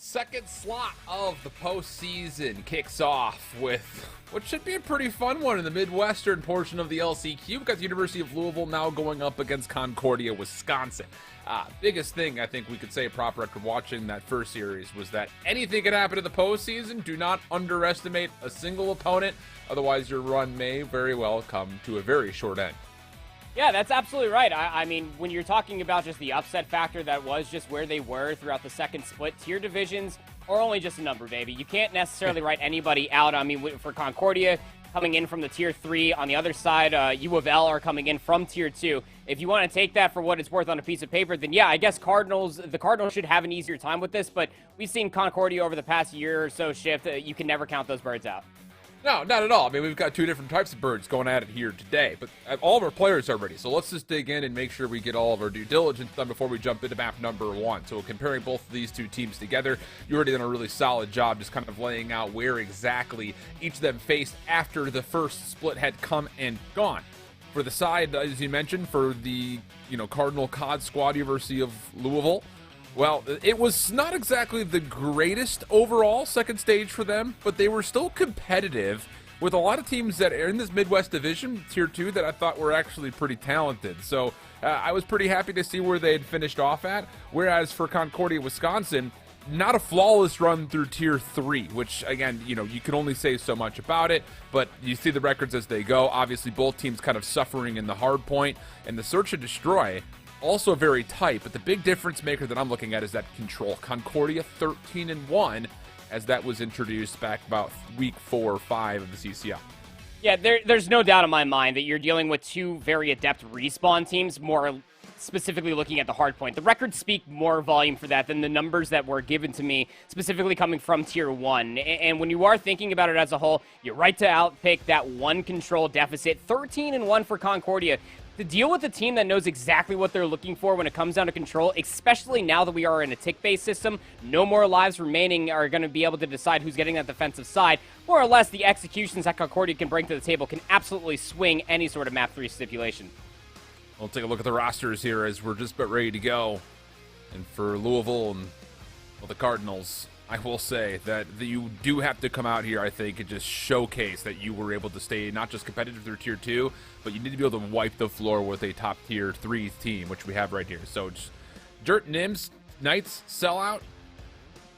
Second slot of the postseason kicks off with what should be a pretty fun one in the Midwestern portion of the LCQ. We've got the University of Louisville now going up against Concordia, Wisconsin. Biggest thing I think we could say proper after watching that first series was that anything can happen in the postseason. Do not underestimate a single opponent. Otherwise, your run may very well come to a very short end. Yeah, that's absolutely right. I mean, when you're talking about just the upset factor that was just where they were throughout the second split, tier divisions are only just a number, baby. You can't necessarily write anybody out. I mean, for Concordia, coming in from the tier 3. On the other side, UofL are coming in from tier 2. If you want to take that for what it's worth on a piece of paper, then yeah, I guess the Cardinals should have an easier time with this, but we've seen Concordia over the past year or so shift. You can never count those birds out. No, not at all. I mean, we've got two different types of birds going at it here today, but all of our players are ready. So let's just dig in and make sure we get all of our due diligence done before we jump into map number 1. So comparing both of these two teams together, you already done a really solid job just kind of laying out where exactly each of them faced after the first split had come and gone. For the side, as you mentioned, for the Cardinal COD squad, University of Louisville, well, it was not exactly the greatest overall second stage for them, but they were still competitive with a lot of teams that are in this Midwest division, tier 2, that I thought were actually pretty talented. So I was pretty happy to see where they had finished off at. Whereas for Concordia, Wisconsin, not a flawless run through tier 3, which again, you can only say so much about it, but you see the records as they go. Obviously, both teams kind of suffering in the hard point, and the search and destroy also very tight, but the big difference maker that I'm looking at is that control. Concordia 13-1, as that was introduced back about week 4 or 5 of the CCL. Yeah, there's no doubt in my mind that you're dealing with two very adept respawn teams, more specifically looking at the hard point. The records speak more volume for that than the numbers that were given to me, specifically coming from tier 1. And when you are thinking about it as a whole, you're right to outpick that one control deficit. 13-1 for Concordia. To deal with a team that knows exactly what they're looking for when it comes down to control, especially now that we are in a tick-based system, no more lives remaining are going to be able to decide who's getting that defensive side. More or less, the executions that Concordia can bring to the table can absolutely swing any sort of map 3 stipulation. We'll take a look at the rosters here as we're just about ready to go. And for Louisville and the Cardinals, I will say that you do have to come out here, I think, and just showcase that you were able to stay not just competitive through tier 2, but you need to be able to wipe the floor with a top tier 3 team, which we have right here. So just Dirt, Nims, Knights, Sellout.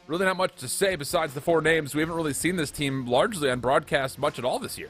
Really not much to say besides the 4 names. We haven't really seen this team largely on broadcast much at all this year.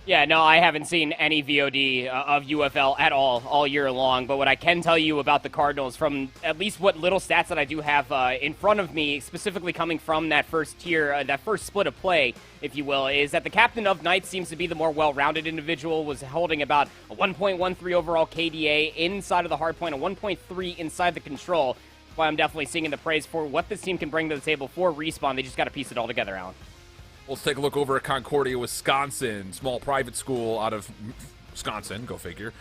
Yeah, no, I haven't seen any VOD of UofL at all year long, but what I can tell you about the Cardinals, from at least what little stats that I do have in front of me, specifically coming from that first tier, that first split of play, if you will, is that the captain of Knights seems to be the more well-rounded individual, was holding about a 1.13 overall KDA inside of the hardpoint, a 1.3 inside the control. That's why I'm definitely singing the praise for what this team can bring to the table for Respawn. They just got to piece it all together, Alan. Let's take a look over at Concordia, Wisconsin, small private school out of Wisconsin, go figure.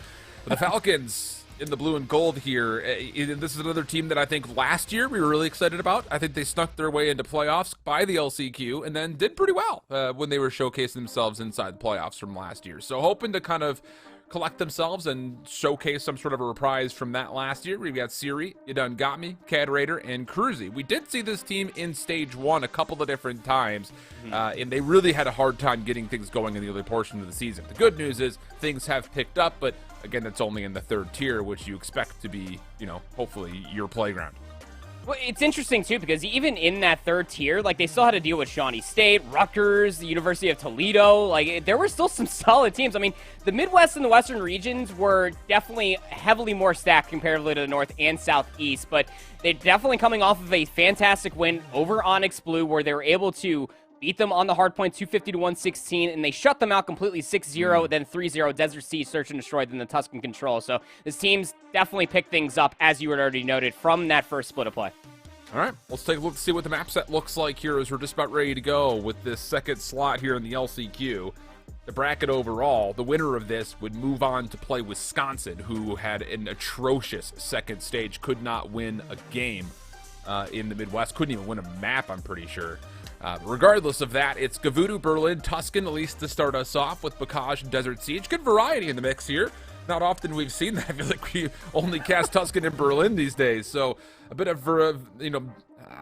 But the Falcons in the blue and gold here, this is another team that I think last year we were really excited about. I think they snuck their way into playoffs by the LCQ and then did pretty well when they were showcasing themselves inside the playoffs from last year. So hoping to kind of collect themselves and showcase some sort of a reprise from that last year. We've got Siri, You Done Got Me, Cad Raider, and Cruzy. We did see this team in stage 1 a couple of different times, and they really had a hard time getting things going in the early portion of the season. The good news is things have picked up, but again, that's only in the 3rd tier, which you expect to be, hopefully your playground. Well, it's interesting, too, because even in that 3rd tier, they still had to deal with Shawnee State, Rutgers, the University of Toledo. There were still some solid teams. I mean, the Midwest and the Western regions were definitely heavily more stacked comparatively to the North and Southeast, but they're definitely coming off of a fantastic win over Onyx Blue, where they were able to beat them on the hardpoint 250-116, and they shut them out completely 6-0, then 3-0, Desert Sea, Search and Destroy, then the Tuscan Control. So this team's definitely picked things up, as you had already noted, from that first split of play. All right, let's take a look to see what the map set looks like here as we're just about ready to go with this second slot here in the LCQ. The bracket overall, the winner of this would move on to play Wisconsin, who had an atrocious second stage, could not win a game in the Midwest, couldn't even win a map, I'm pretty sure. Regardless of that, it's Gavudu, Berlin, Tuscan, at least to start us off with Bacage and Desert Siege. Good variety in the mix here. not often we've seen that. I feel like we only cast Tuscan in Berlin these days. So a bit of,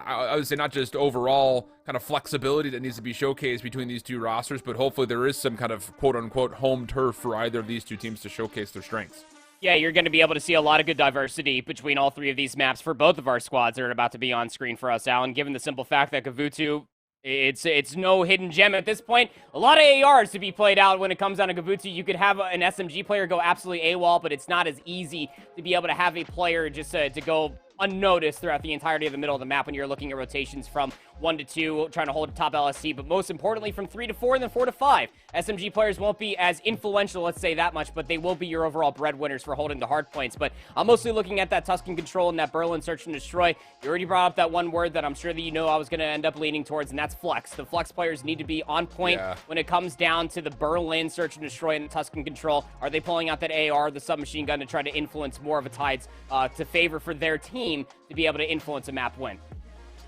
I would say not just overall kind of flexibility that needs to be showcased between these two rosters, but hopefully there is some kind of quote-unquote home turf for either of these two teams to showcase their strengths. Yeah, you're going to be able to see a lot of good diversity between all three of these maps for both of our squads that are about to be on screen for us, Alan, given the simple fact that Gavutu, it's no hidden gem at this point. A lot of ARs to be played out when it comes down to Gavutu. You could have an SMG player go absolutely AWOL, but it's not as easy to be able to have a player just to go unnoticed throughout the entirety of the middle of the map when you're looking at rotations from 1 to 2, trying to hold top LSC, but most importantly from 3 to 4 and then 4 to 5. SMG players won't be as influential, let's say that much, but they will be your overall breadwinners for holding the hard points. But I'm mostly looking at that Tuscan control and that Berlin search and destroy. You already brought up that one word that I'm sure that you know I was going to end up leaning towards, and that's flex. The flex players need to be on point when it comes down to the Berlin search and destroy and the Tuscan control. Are they pulling out that AR, the submachine gun, to try to influence more of a tides to favor for their team to be able to influence a map win?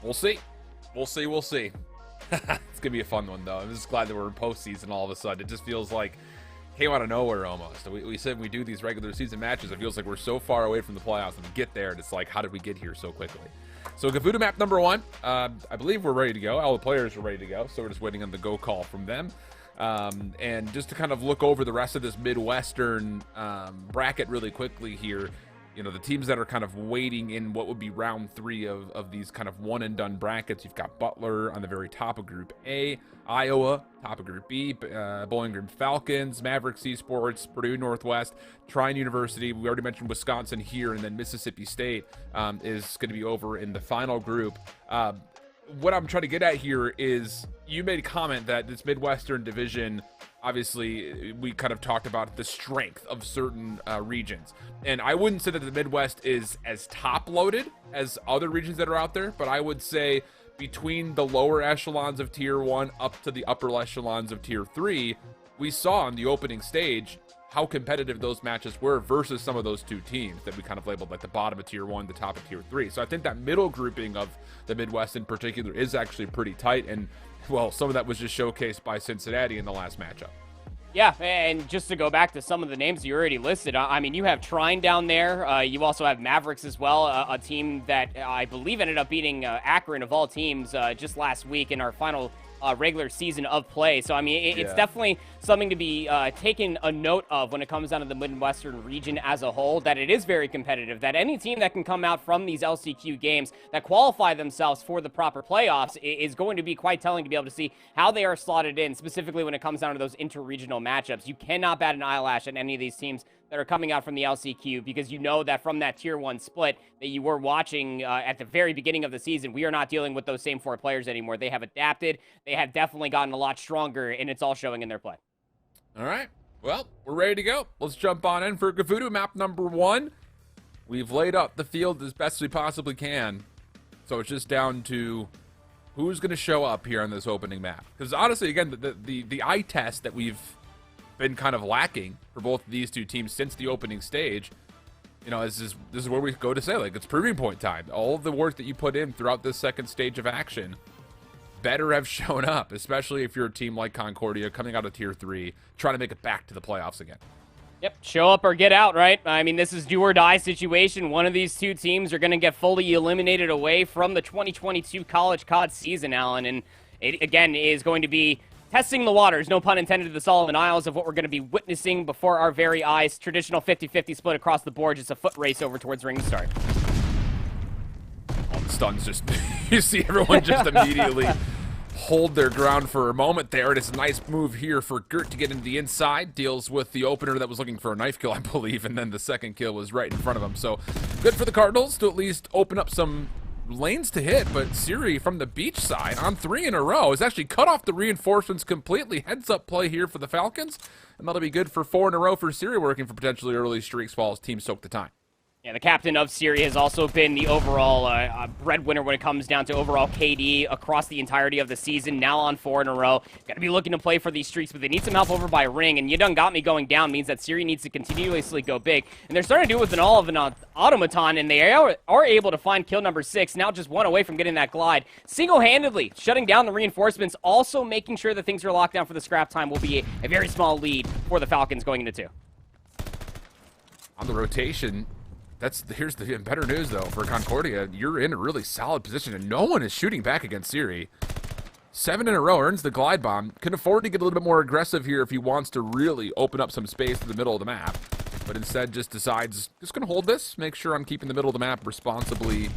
We'll see. We'll see. It's going to be a fun one, though. I'm just glad that we're in postseason all of a sudden. It just feels like came out of nowhere almost. We said we do these regular season matches. It feels like we're so far away from the playoffs, and we get there, and it's like, how did we get here so quickly? So Gavutu map number 1, I believe we're ready to go. All the players are ready to go, so we're just waiting on the go call from them. And just to kind of look over the rest of this Midwestern bracket really quickly here, you know, the teams that are kind of waiting in what would be round 3 of these kind of one-and-done brackets. You've got Butler on the very top of Group A, Iowa, top of Group B, Bowling Green Falcons, Mavericks Esports, Purdue Northwest, Trine University. We already mentioned Wisconsin here, and then Mississippi State is going to be over in the final group. What I'm trying to get at here is you made a comment that this Midwestern division, obviously, we kind of talked about the strength of certain regions. And I wouldn't say that the Midwest is as top-loaded as other regions that are out there, but I would say between the lower echelons of Tier 1 up to the upper echelons of Tier 3, we saw on the opening stage how competitive those matches were versus some of those two teams that we kind of labeled like the bottom of Tier 1, the top of Tier 3. So I think that middle grouping of the Midwest in particular is actually pretty tight, and, well, some of that was just showcased by Cincinnati in the last matchup. Yeah, and just to go back to some of the names you already listed, I mean, you have Trine down there. You also have Mavericks as well, a team that I believe ended up beating Akron of all teams just last week in our final regular season of play. So, I mean, it's definitely something to be taken a note of when it comes down to the Midwestern region as a whole, that it is very competitive, that any team that can come out from these LCQ games that qualify themselves for the proper playoffs is going to be quite telling to be able to see how they are slotted in, specifically when it comes down to those interregional matchups. You cannot bat an eyelash at any of these teams that are coming out from the LCQ, because you know that from that Tier 1 split that you were watching at the very beginning of the season, we are not dealing with those same 4 players anymore. They have adapted. They have definitely gotten a lot stronger, and it's all showing in their play. All right. Well, we're ready to go. Let's jump on in for Gavutu map number 1. We've laid out the field as best we possibly can, so it's just down to who's going to show up here on this opening map. Because honestly, again, the eye test that we've been kind of lacking for both of these two teams since the opening stage, you know, this is where we go to say, like, it's proving point time. All of the work that you put in throughout this second stage of action better have shown up, especially if you're a team like Concordia coming out of Tier 3, trying to make it back to the playoffs again. Yep, show up or get out, right? I mean, this is do or die situation. One of these two teams are going to get fully eliminated away from the 2022 College COD season, Alan, and it, again, is going to be testing the waters, no pun intended, to the Solomon Isles of what we're going to be witnessing before our very eyes. Traditional 50-50 split across the board, just a foot race over towards ring start. All the stuns just, you see everyone just immediately hold their ground for a moment there. And it's a nice move here for Gert to get into the inside. Deals with the opener that was looking for a knife kill, I believe, and then the second kill was right in front of him. So good for the Cardinals to at least open up some lanes to hit, but Siri from the beach side on 3 in a row has actually cut off the reinforcements completely. Heads up play here for the Falcons, and that'll be good for 4 in a row for Siri, working for potentially early streaks while his team soak the time. Yeah, the captain of Siri has also been the overall breadwinner when it comes down to overall KD across the entirety of the season. Now on 4 in a row. Going to be looking to play for these streaks, but they need some help over by Ring, and You Done Got Me going down means that Siri needs to continuously go big. And they're starting to do it with an all of an automaton, and they are able to find kill number 6, now just 1 away from getting that glide. Single-handedly shutting down the reinforcements, also making sure that things are locked down for the scrap time will be a very small lead for the Falcons going into 2. On the rotation, here's the better news, though, for Concordia. You're in a really solid position, and no one is shooting back against Siri. 7 in a row, earns the glide bomb. Can afford to get a little bit more aggressive here if he wants to really open up some space in the middle of the map. But instead just decides, just going to hold this, make sure I'm keeping the middle of the map responsibly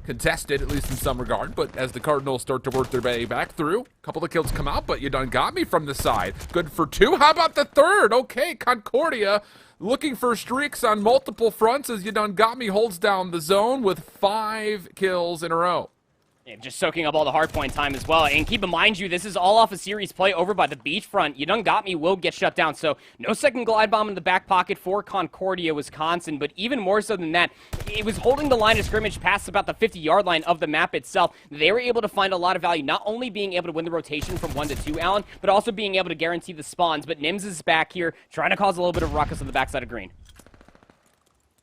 contested, at least in some regard. But as the Cardinals start to work their way back through, a couple of kills come out, but you done got me from the side. Good for 2. How about the third? Okay, Concordia looking for streaks on multiple fronts as you done got me holds down the zone with 5 kills in a row. Just soaking up all the hardpoint time as well. And keep in mind, this is all off a series play over by the beachfront. You done got me will get shut down. So no second glide bomb in the back pocket for Concordia, Wisconsin. But even more so than that, it was holding the line of scrimmage past about the 50-yard line of the map itself. They were able to find a lot of value, not only being able to win the rotation from 1 to 2, Allen, but also being able to guarantee the spawns. But Nims is back here, trying to cause a little bit of ruckus on the backside of green.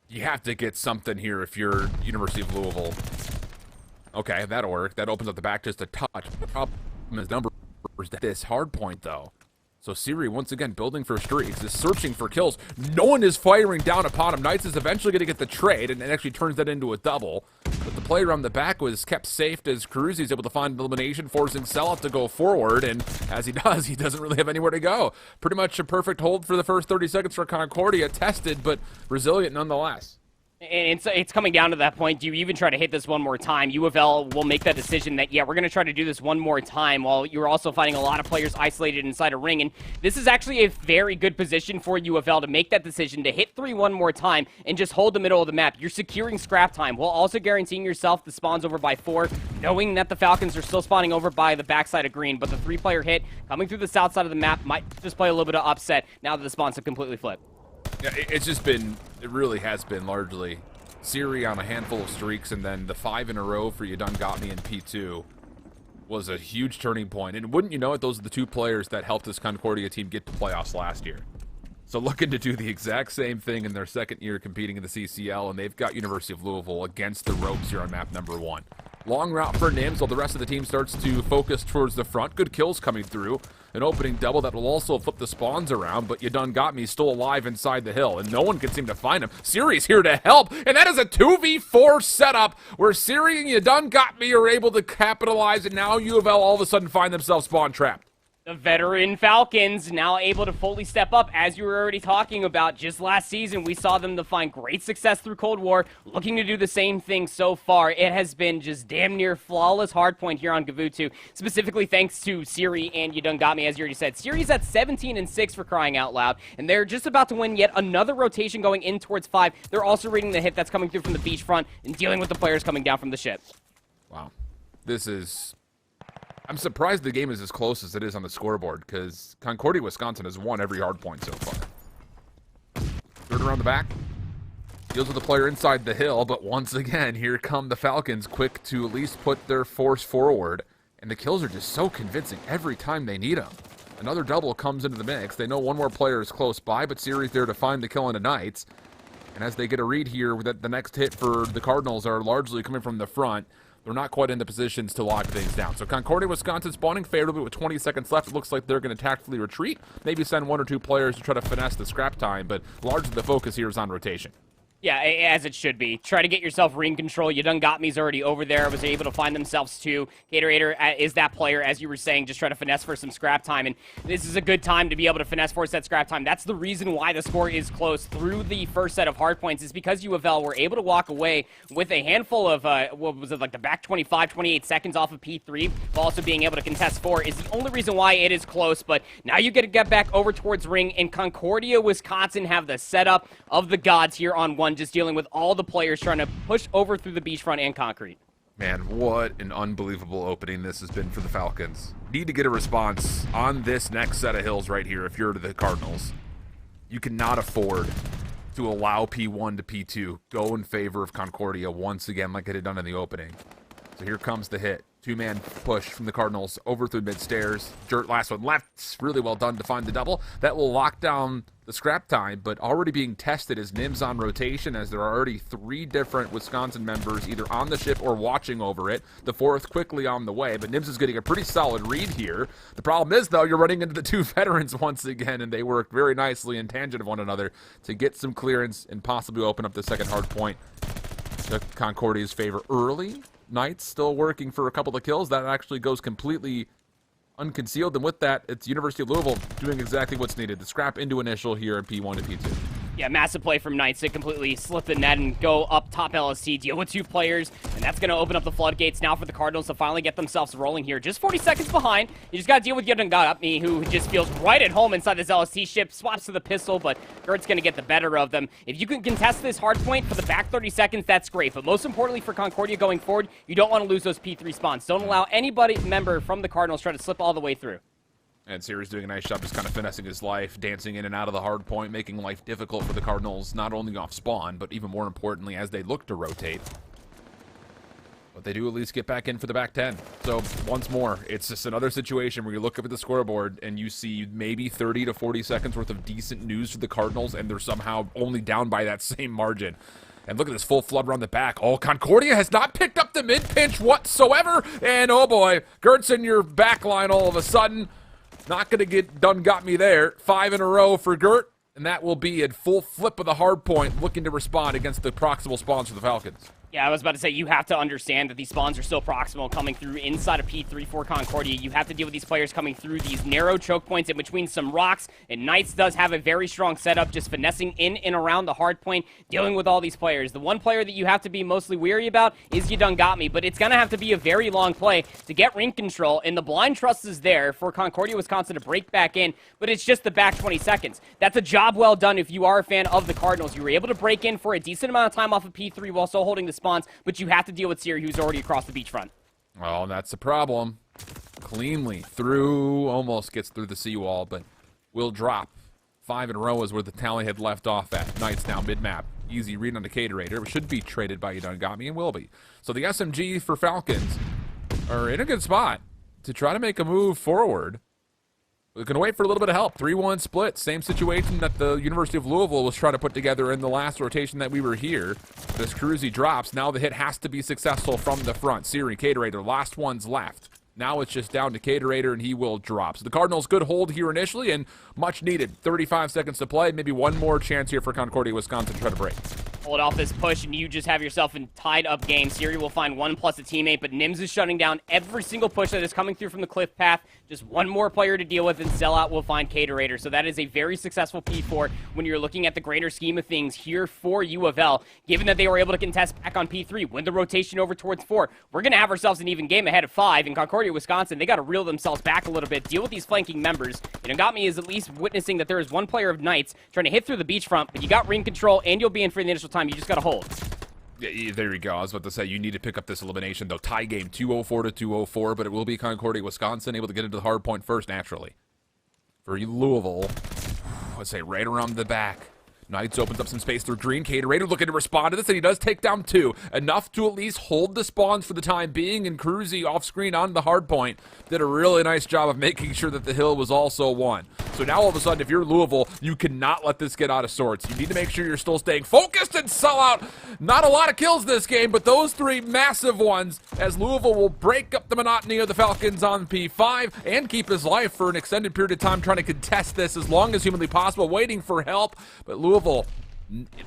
You have to get something here if you're University of Louisville. Okay, that'll work. That opens up the back just a touch. The problem is numbers at this hard point, though. So Siri, once again, building for streaks, is searching for kills. No one is firing down upon him. Knights is eventually going to get the trade, and it actually turns that into a double. But the player on the back was kept safe as Carusi is able to find elimination, forcing Sellout to go forward. And as he doesn't really have anywhere to go. Pretty much a perfect hold for the first 30 seconds for Concordia. Tested, but resilient nonetheless. And it's coming down to that point. Do you even try to hit this one more time? UofL will make that decision that, yeah, we're going to try to do this one more time while you're also finding a lot of players isolated inside a ring. And this is actually a very good position for UofL to make that decision to hit 3 one more time and just hold the middle of the map. You're securing scrap time while also guaranteeing yourself the spawns over by 4, knowing that the Falcons are still spawning over by the backside of green. But the 3-player hit coming through the south side of the map might just play a little bit of upset now that the spawns have completely flipped. Yeah, it's just been, it really has been largely Siri on a handful of streaks, and then the 5 in a row for You Done Got Me in P2 was a huge turning point. And wouldn't you know it, those are the 2 players that helped this Concordia team get to playoffs last year. So looking to do the exact same thing in their second year competing in the CCL, and they've got University of Louisville against the ropes here on map number 1. Long route for Nims while the rest of the team starts to focus towards the front. Good kills coming through. An opening double that will also flip the spawns around, but You Done Got Me still alive inside the hill, and no one can seem to find him. Siri's here to help, and that is a 2v4 setup where Siri and You Done Got Me are able to capitalize, and now U of L all of a sudden find themselves spawn trapped. The veteran Falcons now able to fully step up, as you were already talking about. Just last season, we saw them to find great success through Cold War, looking to do the same thing so far. It has been just damn near flawless hardpoint here on Gavutu, specifically thanks to Siri and You Done Got Me, as you already said. Siri's at 17-6 for crying out loud, and they're just about to win yet another rotation going in towards 5. They're also reading the hit that's coming through from the beachfront and dealing with the players coming down from the ship. Wow. This is... I'm surprised the game is as close as it is on the scoreboard, because Concordia, Wisconsin has won every hard point so far. Third around the back. Deals with the player inside the hill, but once again, here come the Falcons, quick to at least put their force forward. And the kills are just so convincing every time they need them. Another double comes into the mix. They know one more player is close by, but Siri's there to find the kill on the Knights. And as they get a read here, that the next hit for the Cardinals are largely coming from the front. They're not quite in the positions to lock things down. So Concordia, Wisconsin spawning favorably with 20 seconds left. It looks like they're going to tactfully retreat. Maybe send 1 or 2 players to try to finesse the scrap time, but largely the focus here is on rotation. Yeah, as it should be. Try to get yourself ring control. You Done Got Me's already over there. Was able to find themselves too. Caterator is that player, as you were saying, just try to finesse for some scrap time. And this is a good time to be able to finesse for that scrap time. That's the reason why the score is close through the first set of hard points, is because UofL were able to walk away with a handful of, what was it, like the back 25, 28 seconds off of P3, while also being able to contest 4 is the only reason why it is close. But now you get to get back over towards ring, and Concordia, Wisconsin have the setup of the gods here on 1, just dealing with all the players trying to push over through the beachfront and concrete. Man, what an unbelievable opening this has been for the Falcons. Need to get a response on this next set of hills right here if you're the Cardinals. You cannot afford to allow P1 to P2 go in favor of Concordia once again like it had done in the opening. So here comes the hit. 2-man push from the Cardinals over through mid-stairs. Last one left. Really well done to find the double. That will lock down the scrap time, but already being tested as Nims on rotation, as there are already 3 different Wisconsin members either on the ship or watching over it. The 4th quickly on the way, but Nims is getting a pretty solid read here. The problem is, though, you're running into the 2 veterans once again, and they work very nicely in tangent of one another to get some clearance and possibly open up the second hard point to Concordia's favor early. Knights still working for a couple of kills. That actually goes completely unconcealed, and with that, it's University of Louisville doing exactly what's needed. The scrap into initial here in P1 to P2. Yeah, massive play from Knights to completely slip the net and go up top LSC, deal with 2 players, and that's going to open up the floodgates now for the Cardinals to finally get themselves rolling here. Just 40 seconds behind. You just got to deal with Yodongami, who just feels right at home inside this LSC ship, swaps to the pistol, but Gert's going to get the better of them. If you can contest this hard point for the back 30 seconds, that's great, but most importantly for Concordia going forward, you don't want to lose those P3 spawns. Don't allow anybody member from the Cardinals try to slip all the way through. And Siri's doing a nice job just kind of finessing his life, dancing in and out of the hard point, making life difficult for the Cardinals, not only off spawn, but even more importantly as they look to rotate. But they do at least get back in for the back 10. So once more, it's just another situation where you look up at the scoreboard and you see maybe 30 to 40 seconds worth of decent news for the Cardinals, and they're somehow only down by that same margin. And look at this full flood around the back. Oh, Concordia has not picked up the mid-pinch whatsoever. And oh boy, Gert's in your back line all of a sudden. Not going to get done got me there. 5 in a row for Gert, and that will be a full flip of the hard point, looking to respond against the proximal spawns for the Falcons. Yeah, I was about to say, you have to understand that these spawns are so proximal coming through inside of P3 for Concordia. You have to deal with these players coming through these narrow choke points in between some rocks, and Knights does have a very strong setup, just finessing in and around the hard point, dealing with all these players. The one player that you have to be mostly weary about is Yodongami, but it's going to have to be a very long play to get ring control, and the blind trust is there for Concordia, Wisconsin to break back in, but it's just the back 20 seconds. That's a job well done if you are a fan of the Cardinals. You were able to break in for a decent amount of time off of P3 while still holding the spawns, but you have to deal with Siri, who's already across the beachfront. Well, that's the problem. Cleanly through, almost gets through the seawall, but will drop. 5 in a row is where the tally had left off at. Knights now mid-map. Easy read on the Caterator. Should be traded by Yodongami and will be. So the SMG for Falcons are in a good spot to try to make a move forward. We're going to wait for a little bit of help. 3-1 split. Same situation that the University of Louisville was trying to put together in the last rotation that we were here. This Cruzy drops. Now the hit has to be successful from the front. Siri, Caterator, last one's left. Now it's just down to Caterator, and he will drop. So the Cardinals, good hold here initially, and much needed. 35 seconds to play. Maybe one more chance here for Concordia, Wisconsin to try to break. Hold off this push, and you just have yourself in tied-up game. Siri will find 1 plus a teammate, but Nims is shutting down every single push that is coming through from the cliff path. Just one more player to deal with, and Sellout will find Caterator. So that is a very successful P4 when you're looking at the greater scheme of things here for UofL. Given that they were able to contest back on P3, win the rotation over towards 4, we're going to have ourselves an even game ahead of 5. In Concordia, Wisconsin, they got to reel themselves back a little bit, deal with these flanking members. Yodongami is at least witnessing that there is one player of Knights trying to hit through the beachfront, but you got ring control, and you'll be in for the initial time. You just got to hold. Yeah, there you go. I was about to say, you need to pick up this elimination, though. Tie game, 204 to 204, but it will be Concordia, Wisconsin, able to get into the hard point first, naturally. For Louisville, let's say right around the back. Knights opens up some space through green. Caterator looking to respond to this, and he does take down 2. Enough to at least hold the spawns for the time being, and Cruzy off screen on the hard point did a really nice job of making sure that the hill was also won. So now all of a sudden, if you're Louisville, you cannot let this get out of sorts. You need to make sure you're still staying focused and sell out. Not a lot of kills this game, but those 3 massive ones, as Louisville will break up the monotony of the Falcons on P5 and keep his life for an extended period of time, trying to contest this as long as humanly possible, waiting for help. But Louisville,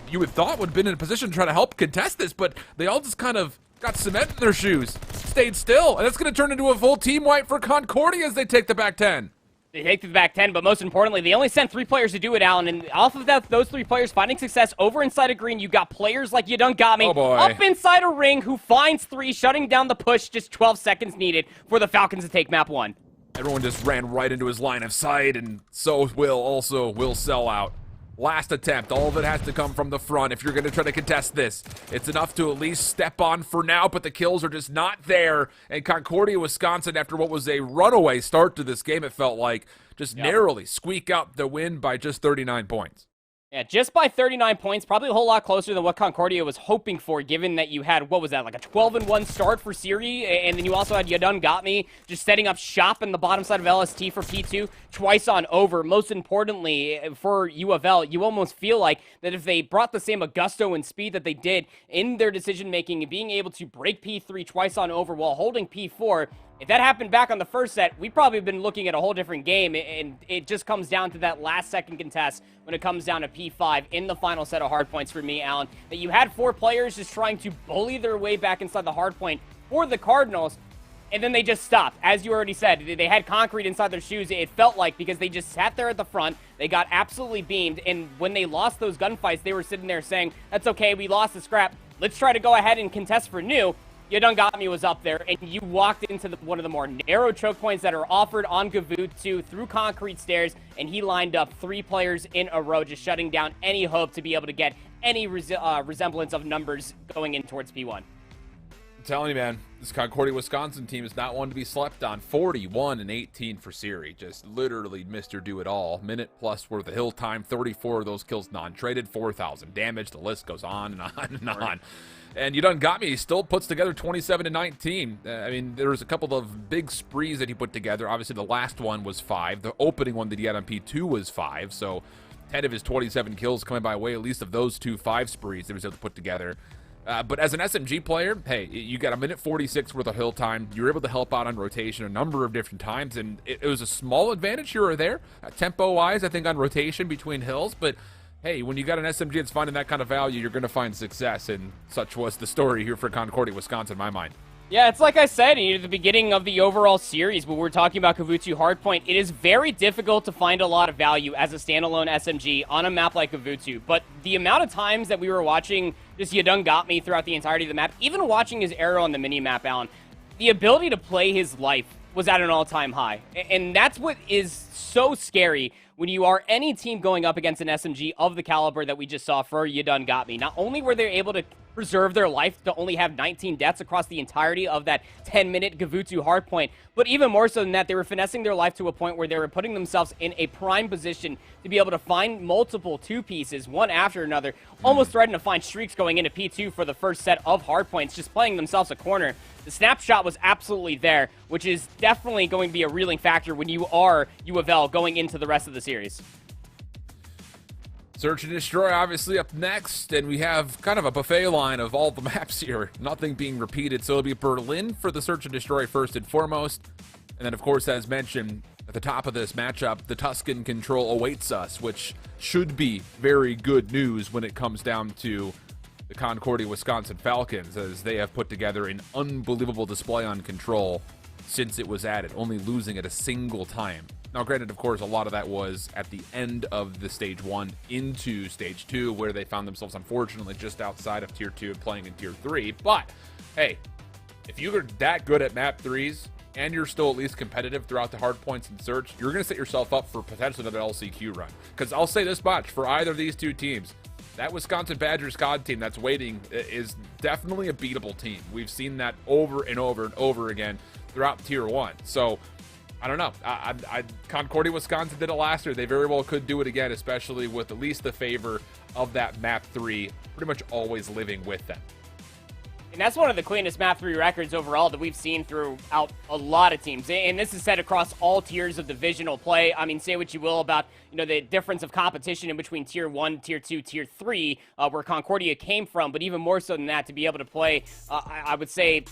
you would thought, would have been in a position to try to help contest this, but they all just kind of got cement in their shoes, stayed still, and it's going to turn into a full team wipe for Concordia as they take the back 10. They take the back 10, but most importantly, they only sent 3 players to do it, Alan. And off of that, those 3 players finding success over inside of green, you got players like Yodongami up inside a ring who finds 3, shutting down the push. Just 12 seconds needed for the Falcons to take map 1. Everyone just ran right into his line of sight, and so will sell out. Last attempt. All of it has to come from the front if you're going to try to contest this. It's enough to at least step on for now, but the kills are just not there. And Concordia, Wisconsin, after what was a runaway start to this game, it felt like, just narrowly squeak out the win by just 39 points. Yeah, just by 39 points, probably a whole lot closer than what Concordia was hoping for, given that you had, what was that, like a 12-1 start for Siri, and then you also had You Done Got Me just setting up shop in the bottom side of LST for P2 twice on over. Most importantly, for UofL, you almost feel like that if they brought the same gusto and speed that they did in their decision-making and being able to break P3 twice on over while holding P4, if that happened back on the first set, we'd probably been looking at a whole different game, and it just comes down to that last-second contest when it comes down to P5 in the final set of hardpoints for me, Alan, that you had 4 players just trying to bully their way back inside the hardpoint for the Cardinals, and then they just stopped. As you already said, they had concrete inside their shoes, it felt like, because they just sat there at the front, they got absolutely beamed, and when they lost those gunfights, they were sitting there saying, that's okay, we lost the scrap, let's try to go ahead and contest for new. You Done Got Me was up there, and you walked into one of the more narrow choke points that are offered on Gavutu through concrete stairs, and he lined up 3 players in a row, just shutting down any hope to be able to get any resemblance of numbers going in towards P1. I'm telling you, man, this Concordia, Wisconsin team is not one to be slept on. 41-18 for Siri. Just literally Mr. Do-It-All. Minute plus worth of hill time. 34 of those kills non-traded. 4,000 damage. The list goes on and on and on. And You Done Got Me, he still puts together 27-19. I mean, there was a couple of big sprees that he put together. Obviously, the last one was 5. The opening one that he had on P2 was 5. So 10 of his 27 kills coming by way at least of those 2 5 sprees that he was able to put together. But as an SMG player, hey, you got a minute 46 worth of hill time. You were able to help out on rotation a number of different times, and it was a small advantage here or there. Tempo-wise, I think, on rotation between hills, but hey, when you got an SMG that's finding that kind of value, you're going to find success, and such was the story here for Concordia, Wisconsin, in my mind. Yeah, it's like I said at the beginning of the overall series when we were talking about Gavutu Hardpoint, it is very difficult to find a lot of value as a standalone SMG on a map like Gavutu, but the amount of times that we were watching just You Done Got Me throughout the entirety of the map, even watching his arrow on the mini-map, Alan, the ability to play his life was at an all-time high, and that's what is so scary when you are any team going up against an SMG of the caliber that we just saw for You Done Got Me. Not only were they able to preserve their life to only have 19 deaths across the entirety of that 10-minute Gavutu hardpoint, but even more so than that, they were finessing their life to a point where they were putting themselves in a prime position to be able to find multiple 2-pieces, one after another, almost threatening to find streaks going into P2 for the first set of hardpoints, just playing themselves a corner. The snapshot was absolutely there, which is definitely going to be a reeling factor when you are UofL going into the rest of the series. Search and Destroy obviously up next, and we have kind of a buffet line of all the maps here, nothing being repeated. So it'll be Berlin for the Search and Destroy first and foremost, and then of course, as mentioned at the top of this matchup, the Tuscan Control awaits us, which should be very good news when it comes down to the Concordia, Wisconsin Falcons, as they have put together an unbelievable display on Control since it was added, only losing it a single time. Now, granted, of course, a lot of that was at the end of the Stage 1 into Stage 2, where they found themselves, unfortunately, just outside of Tier 2 playing in Tier 3. But, hey, if you're that good at Map 3s, and you're still at least competitive throughout the hard points and search, you're going to set yourself up for potentially another LCQ run. Because I'll say this much, for either of these two teams, that Wisconsin Badgers COD team that's waiting is definitely a beatable team. We've seen that over and over and over again throughout Tier 1. So, I don't know. Concordia, Wisconsin did it last year. They very well could do it again, especially with at least the favor of that Map 3 pretty much always living with them. And that's one of the cleanest Map 3 records overall that we've seen throughout a lot of teams. And this is set across all tiers of divisional play. I mean, say what you will about, the difference of competition in between Tier 1, Tier 2, Tier 3, where Concordia came from. But even more so than that, to be able to play, I would say,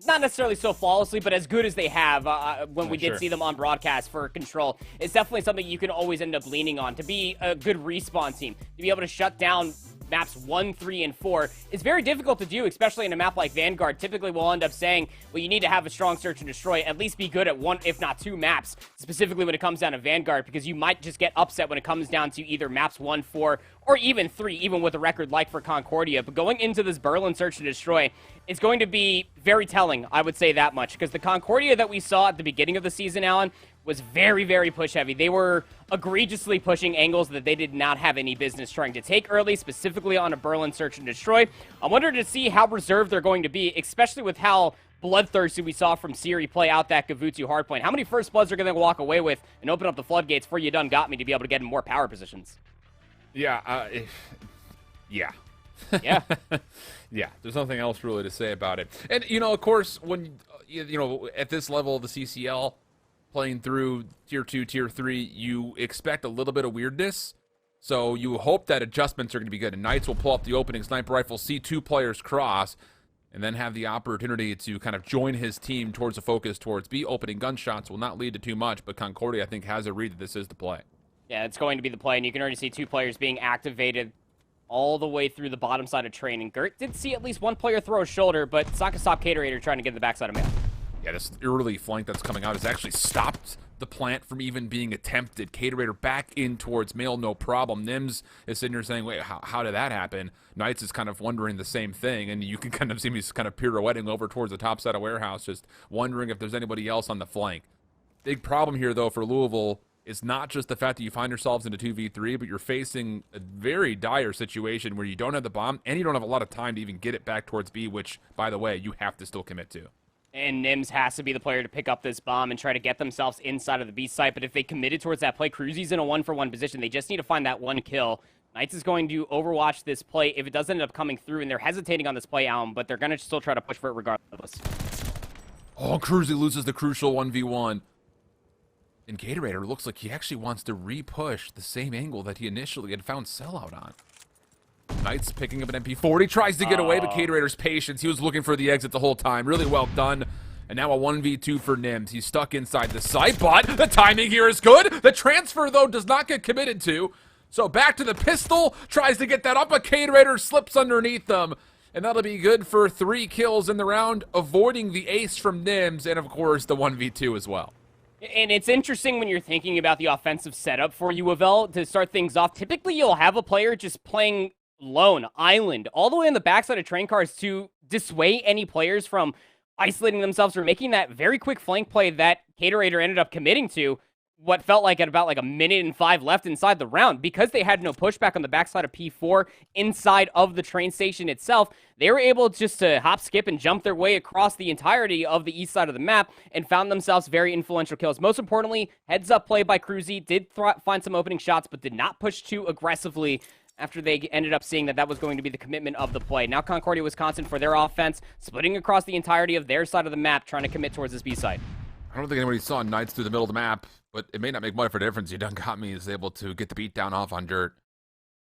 not necessarily so flawlessly, but as good as they have when we did see them on broadcast for Control. It's definitely something you can always end up leaning on. To be a good respawn team, to be able to shut down maps 1, 3, and 4 is very difficult to do, especially in a map like Vanguard. Typically, we'll end up saying, well, you need to have a strong search and destroy, at least be good at 1, if not 2 maps, specifically when it comes down to Vanguard, because you might just get upset when it comes down to either maps 1, 4, or even 3, even with a record like for Concordia. But going into this Berlin search and destroy, it's going to be very telling, I would say that much, because the Concordia that we saw at the beginning of the season, Alan, was very, very push-heavy. They were egregiously pushing angles that they did not have any business trying to take early, specifically on a Berlin search and destroy. I wonder to see how reserved they're going to be, especially with how bloodthirsty we saw from Siri play out that Gavutu hardpoint. How many first bloods are going to walk away with and open up the floodgates for You Done Got Me to be able to get in more power positions? Yeah, yeah. Yeah. Yeah, there's nothing else really to say about it. And, of course, when, at this level of the CCL, playing through Tier 2, Tier 3, you expect a little bit of weirdness. So you hope that adjustments are going to be good. And Knights will pull up the opening sniper rifle, see two players cross, and then have the opportunity to kind of join his team towards a focus towards B. Opening gunshots will not lead to too much, but Concordia, I think, has a read that this is the play. Yeah, it's going to be the play, and you can already see two players being activated all the way through the bottom side of train. And Gert did see at least one player throw a shoulder, but it's not going to stop Caterator trying to get to the backside of mail. Yeah, this early flank that's coming out has actually stopped the plant from even being attempted. Caterator back in towards mail, no problem. Nims is sitting here saying, wait, how did that happen? Knights is kind of wondering the same thing, and you can kind of see me kind of pirouetting over towards the top side of warehouse, just wondering if there's anybody else on the flank. Big problem here, though, for Louisville is not just the fact that you find yourselves in a 2v3, but you're facing a very dire situation where you don't have the bomb, and you don't have a lot of time to even get it back towards B, which, by the way, you have to still commit to. And Nims has to be the player to pick up this bomb and try to get themselves inside of the B site. But if they committed towards that play, Cruzy's in a 1-for-1 position. They just need to find that one kill. Knights is going to overwatch this play if it does end up coming through, and they're hesitating on this play, Allen, but they're going to still try to push for it regardless. Oh, Cruzy loses the crucial 1v1. And Caterator looks like he actually wants to re-push the same angle that he initially had found sellout on. Knights picking up an MP40, tries to get away, but Caterator's patience. He was looking for the exit the whole time. Really well done. And now a 1v2 for Nims. He's stuck inside the site, but the timing here is good. The transfer, though, does not get committed to. So back to the pistol, tries to get that up, but Caterator slips underneath them. And that'll be good for 3 kills in the round, avoiding the ace from Nims, and of course the 1v2 as well. And it's interesting when you're thinking about the offensive setup for UofL to start things off. Typically, you'll have a player just playing lone, island, all the way on the backside of train cars to dissuade any players from isolating themselves or making that very quick flank play that Caterator ended up committing to what felt like at about like 1:05 left inside the round. Because they had no pushback on the backside of P4 inside of the train station itself, they were able just to hop, skip, and jump their way across the entirety of the east side of the map and found themselves very influential kills. Most importantly, heads-up play by Cruzy, did find some opening shots, but did not push too aggressively after they ended up seeing that that was going to be the commitment of the play. Now Concordia, Wisconsin, for their offense, splitting across the entirety of their side of the map, trying to commit towards this B side. I don't think anybody saw Knights through the middle of the map, but it may not make much of a difference. You done got me is able to get the beat down off on Dirt.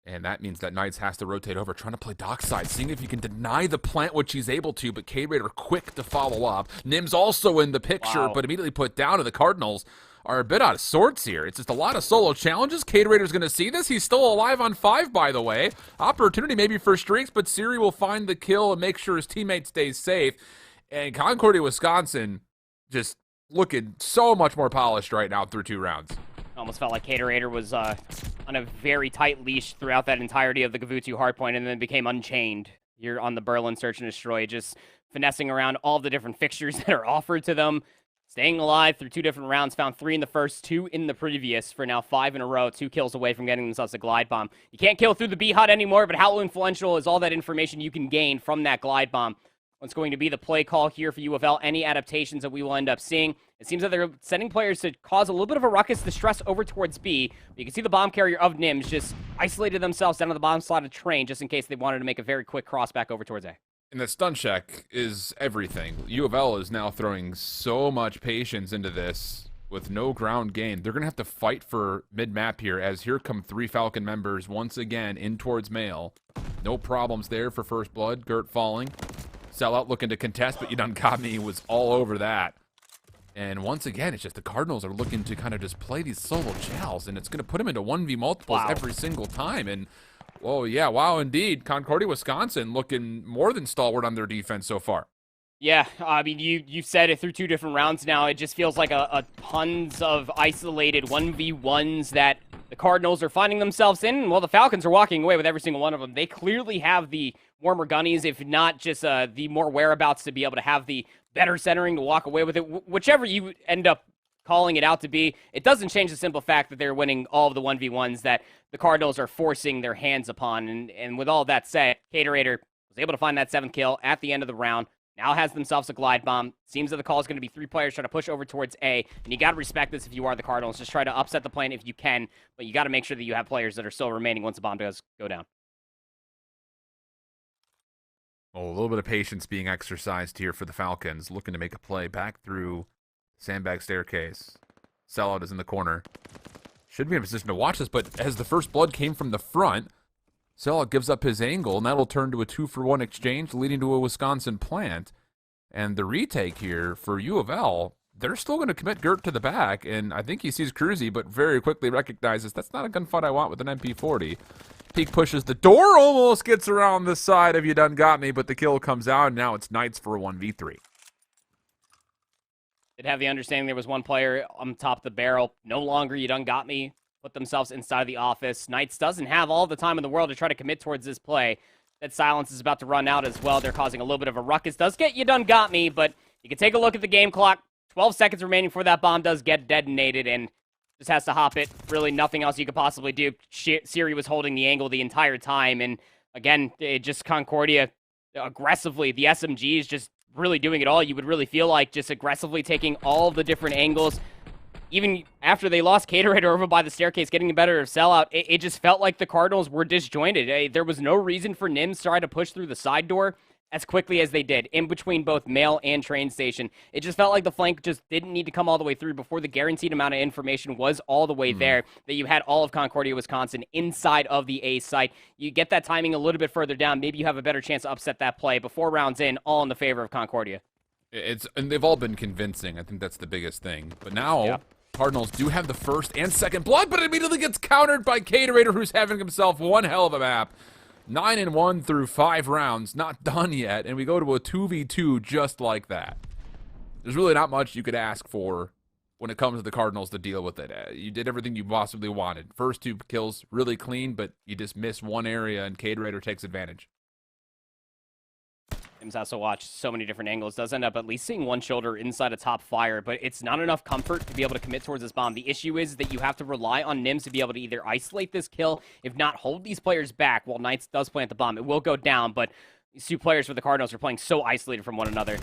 And that means that Knights has to rotate over, trying to play dockside, seeing if he can deny the plant, which he's able to, but Caterator quick to follow up. Nim's also in the picture, but immediately put down, to the Cardinals are a bit out of sorts here. It's just a lot of solo challenges. Caterator's going to see this. He's still alive on 5, by the way. Opportunity maybe for streaks, but Siri will find the kill and make sure his teammate stays safe. And Concordia, Wisconsin, just looking so much more polished right now through 2 rounds. Almost felt like Caterator was on a very tight leash throughout that entirety of the Gavutu hardpoint, and then became unchained here on the Berlin Search and Destroy, just finessing around all the different fixtures that are offered to them. Staying alive through 2 different rounds, found 3 in the first, 2 in the previous, for now 5 in a row, 2 kills away from getting themselves a glide bomb. You can't kill through the B-HUD anymore, but how influential is all that information you can gain from that glide bomb? What's going to be the play call here for UofL? Any adaptations that we will end up seeing? It seems that they're sending players to cause a little bit of a ruckus to stress over towards B. But you can see the bomb carrier of Nims just isolated themselves down to the bottom slot of train just in case they wanted to make a very quick cross back over towards A. And the stun check is everything. UofL is now throwing so much patience into this with no ground gain. They're going to have to fight for mid-map here, as here come 3 Falcon members once again in towards Mail. No problems there for first blood. Gert falling. Sellout looking to contest, but you done got me. Was all over that. And once again, it's just the Cardinals are looking to kind of just play these solo chals, and it's going to put them into 1v multiples every single time. And oh, yeah, wow, indeed. Concordia, Wisconsin looking more than stalwart on their defense so far. Yeah, I mean, you said it through 2 different rounds now. It just feels like a tons of isolated 1v1s that the Cardinals are finding themselves in. Well, the Falcons are walking away with every single one of them. They clearly have the warmer gunnies, if not just the more whereabouts to be able to have the better centering to walk away with it. Whichever you end up calling it out to be, it doesn't change the simple fact that they're winning all of the 1v1s that the Cardinals are forcing their hands upon. And with all that said, Caterator was able to find that 7th kill at the end of the round. now has themselves a glide bomb. Seems that the call is going to be 3 players trying to push over towards A, and you got to respect this if you are the Cardinals. Just try to upset the plan if you can, but you got to make sure that you have players that are still remaining once the bomb does go down. Well, a little bit of patience being exercised here for the Falcons, looking to make a play back through sandbag staircase. Sellout is in the corner. Should be in a position to watch this, but as the first blood came from the front, Sellout gives up his angle, and that'll turn to a 2-for-1 exchange, leading to a Wisconsin plant. And the retake here for U of L, they're still going to commit Gert to the back, and I think he sees Cruzy, but very quickly recognizes that's not a gunfight I want with an MP40. Peak pushes the door, almost gets around the side of You Done Got Me, but the kill comes out, and now it's Knights for a 1v3. Did have the understanding there was one player on top of the barrel. No longer You Done Got Me. Put themselves inside of the office. Knights doesn't have all the time in the world to try to commit towards this play. That silence is about to run out as well. They're causing a little bit of a ruckus. Does get You Done Got Me, but you can take a look at the game clock. 12 seconds remaining before that bomb does get detonated, and just has to hop it. Really nothing else you could possibly do. Siri was holding the angle the entire time, and again, it just Concordia aggressively. The SMG is just really doing it all. You would really feel like just aggressively taking all the different angles. Even after they lost Caterator over by the staircase, getting the better of Sellout, it just felt like the Cardinals were disjointed. There was no reason for Nims to try to push through the side door as quickly as they did, in between both mail and train station. It just felt like the flank just didn't need to come all the way through before the guaranteed amount of information was all the way there, that you had all of Concordia, Wisconsin inside of the A site. You get that timing a little bit further down, maybe you have a better chance to upset that play, but 4 rounds in, all in the favor of Concordia. And they've all been convincing. I think that's the biggest thing. But now, Cardinals do have the first and second blood, but it immediately gets countered by Caterator, who's having himself one hell of a map. 9-1 through 5 rounds, not done yet, and we go to a 2v2 just like that. There's really not much you could ask for when it comes to the Cardinals to deal with it. You did everything you possibly wanted. First 2 kills, really clean, but you just miss one area, and Caterator takes advantage. Nims has to watch so many different angles. Does end up at least seeing one shoulder inside a top fire, but it's not enough comfort to be able to commit towards this bomb. The issue is that you have to rely on Nims to be able to either isolate this kill, if not hold these players back while Knights does plant the bomb. It will go down, but these 2 players for the Cardinals are playing so isolated from one another.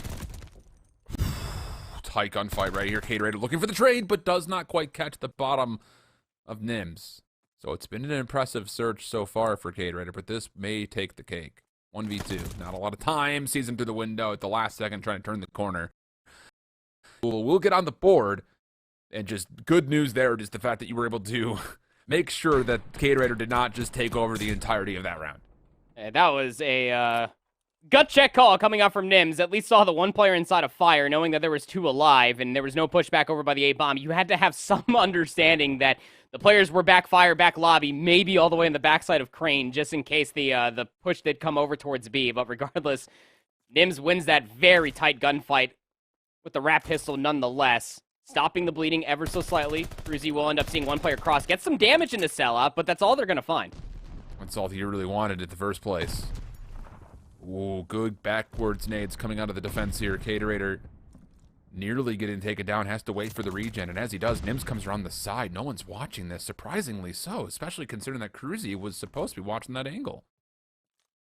Tight gunfight right here. Caterator looking for the trade, but does not quite catch the bottom of Nims. So it's been an impressive search so far for Caterator, but this may take the cake. 1v2. Not a lot of time. Sees him through the window at the last second trying to turn the corner. We'll get on the board. And just good news there, just the fact that you were able to make sure that Caterator did not just take over the entirety of that round. That was a gut check call coming up from Nims. At least saw the one player inside of fire, knowing that there was 2 alive, and there was no pushback over by the A-bomb. You had to have some understanding that the players were back fire, back lobby, maybe all the way in the backside of Crane, just in case the push did come over towards B. But regardless, Nims wins that very tight gunfight with the wrap pistol nonetheless, stopping the bleeding ever so slightly. Cruzy will end up seeing one player cross, get some damage into Sellout, but that's all they're going to find. That's all he really wanted at the first place. Ooh, good backwards nades coming out of the defense here. Caterator nearly getting taken down, has to wait for the regen, and as he does, Nims comes around the side. No one's watching this, surprisingly so, especially considering that Cruzy was supposed to be watching that angle.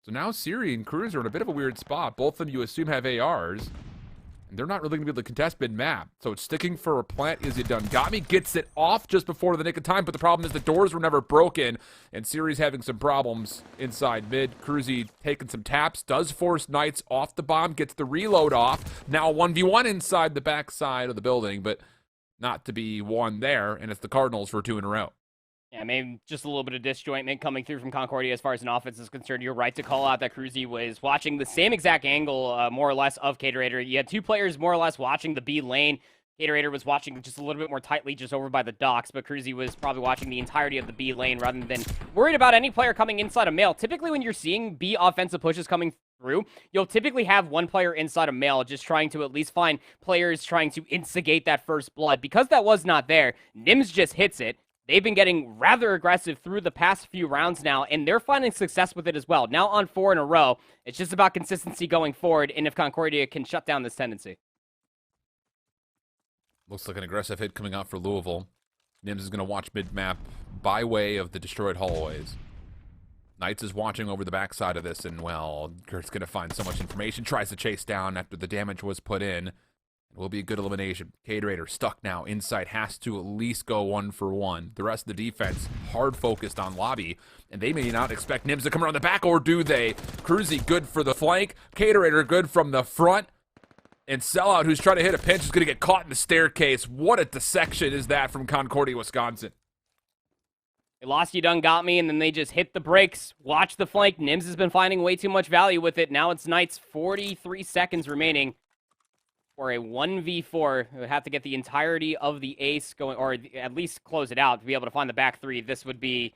So now Siri and Cruz are in a bit of a weird spot. Both of them you assume have ARs, and they're not really going to be able to contest mid-map. So it's sticking for a plant. Is it done? Got Me gets it off just before the nick of time, but the problem is the doors were never broken, and Siri's having some problems inside mid. Cruzy taking some taps, does force Knights off the bomb, gets the reload off. Now 1v1 inside the backside of the building, but not to be won there, and it's the Cardinals for 2 in a row. Yeah, maybe just a little bit of disjointment coming through from Concordia as far as an offense is concerned. You're right to call out that Cruzy was watching the same exact angle, more or less, of Caterator. You had 2 players more or less watching the B lane. Caterator was watching just a little bit more tightly just over by the docks, but Cruzy was probably watching the entirety of the B lane rather than worried about any player coming inside a mail. Typically, when you're seeing B offensive pushes coming through, you'll typically have one player inside a mail just trying to at least find players trying to instigate that first blood. Because that was not there, Nims just hits it. They've been getting rather aggressive through the past few rounds now, and they're finding success with it as well. Now on 4 in a row, it's just about consistency going forward, and if Concordia can shut down this tendency. Looks like an aggressive hit coming out for Louisville. Nims is going to watch mid-map by way of the destroyed hallways. Knights is watching over the backside of this, and, well, Kurt's going to find so much information. Tries to chase down after the damage was put in. It will be a good elimination. Caterator stuck now. Inside has to at least go 1-for-1. The rest of the defense hard focused on lobby, and they may not expect Nims to come around the back, or do they? Cruzy good for the flank. Caterator good from the front. And Sellout, who's trying to hit a pinch, is going to get caught in the staircase. What a dissection is that from Concordia, Wisconsin. They lost You Done Got Me, and then they just hit the brakes. Watch the flank. Nims has been finding way too much value with it. Now it's Knights, 43 seconds remaining for a 1v4. They would have to get the entirety of the ace going, or at least close it out to be able to find the back three. This would be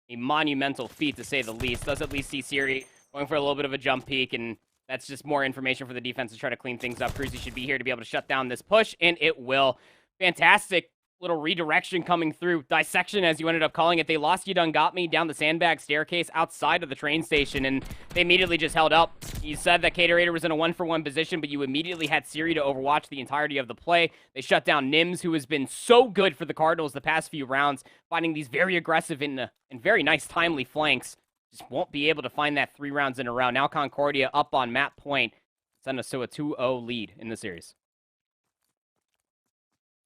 a monumental feat, to say the least. Does at least see Siri going for a little bit of a jump peek, and that's just more information for the defense to try to clean things up. Cruzy should be here to be able to shut down this push, and it will. Fantastic little redirection coming through. Dissection, as you ended up calling it. They lost You Done Got Me down the sandbag staircase outside of the train station, and they immediately just held up. You said that Caterator was in a 1-for-1 position, but you immediately had Siri to overwatch the entirety of the play. They shut down Nims, who has been so good for the Cardinals the past few rounds, finding these very aggressive and very nice timely flanks. Just won't be able to find that 3 rounds in a row. Now Concordia up on map point. Send us to a 2-0 lead in the series.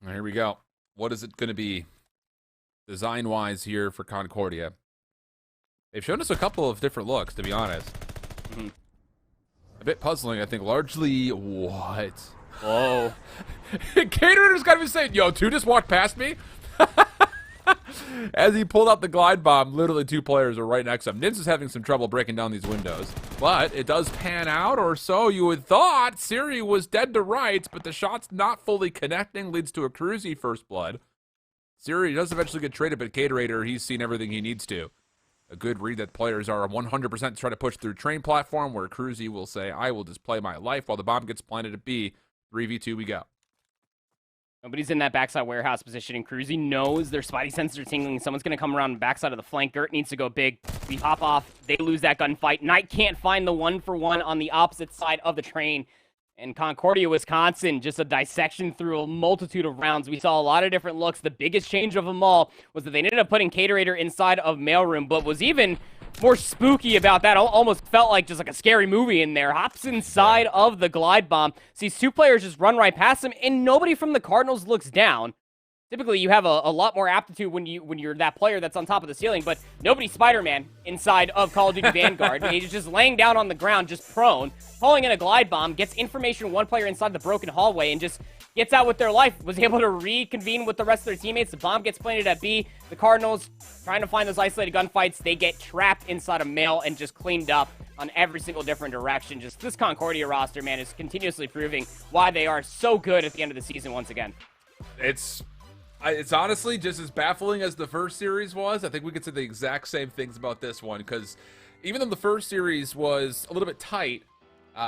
Here we go. What is it going to be design-wise here for Concordia? They've shown us a couple of different looks, to be honest. Mm-hmm. A bit puzzling, I think. Largely, what? Whoa. Caterator's got to be saying, yo, 2 just walked past me? As he pulled out the glide bomb, literally 2 players are right next to him. Nims is having some trouble breaking down these windows. But it does pan out, or so you would thought. Siri was dead to rights, but the shot's not fully connecting, leads to a Cruzy first blood. Siri does eventually get traded, but Caterator, he's seen everything he needs to. A good read that players are 100% trying to push through train platform, where Cruzy will say, I will just play my life while the bomb gets planted at B. 3v2 we go. Nobody's in that backside warehouse position, and Cruzy knows their spidey senses are tingling. Someone's going to come around the backside of the flank. Gert needs to go big. We hop off. They lose that gunfight. Knight can't find the 1-for-1 on the opposite side of the train. And Concordia, Wisconsin, just a dissection through a multitude of rounds. We saw a lot of different looks. The biggest change of them all was that they ended up putting Caterator inside of mailroom, but was even more spooky about that. Almost felt like just like a scary movie in there. Hops inside of the glide bomb. Sees 2 players just run right past him, and nobody from the Cardinals looks down. Typically, you have a lot more aptitude when you're that player that's on top of the ceiling, but nobody's Spider-Man inside of Call of Duty Vanguard. He's just laying down on the ground, just prone, pulling in a glide bomb, gets information from 1 player inside the broken hallway, and just gets out with their life. Was able to reconvene with the rest of their teammates. The bomb gets planted at B. The Cardinals, trying to find those isolated gunfights, they get trapped inside a mail and just cleaned up on every single different direction. Just this Concordia roster, man, is continuously proving why they are so good at the end of the season once again. It's honestly just as baffling as the first series was. I think we could say the exact same things about this one, because even though the first series was a little bit tight,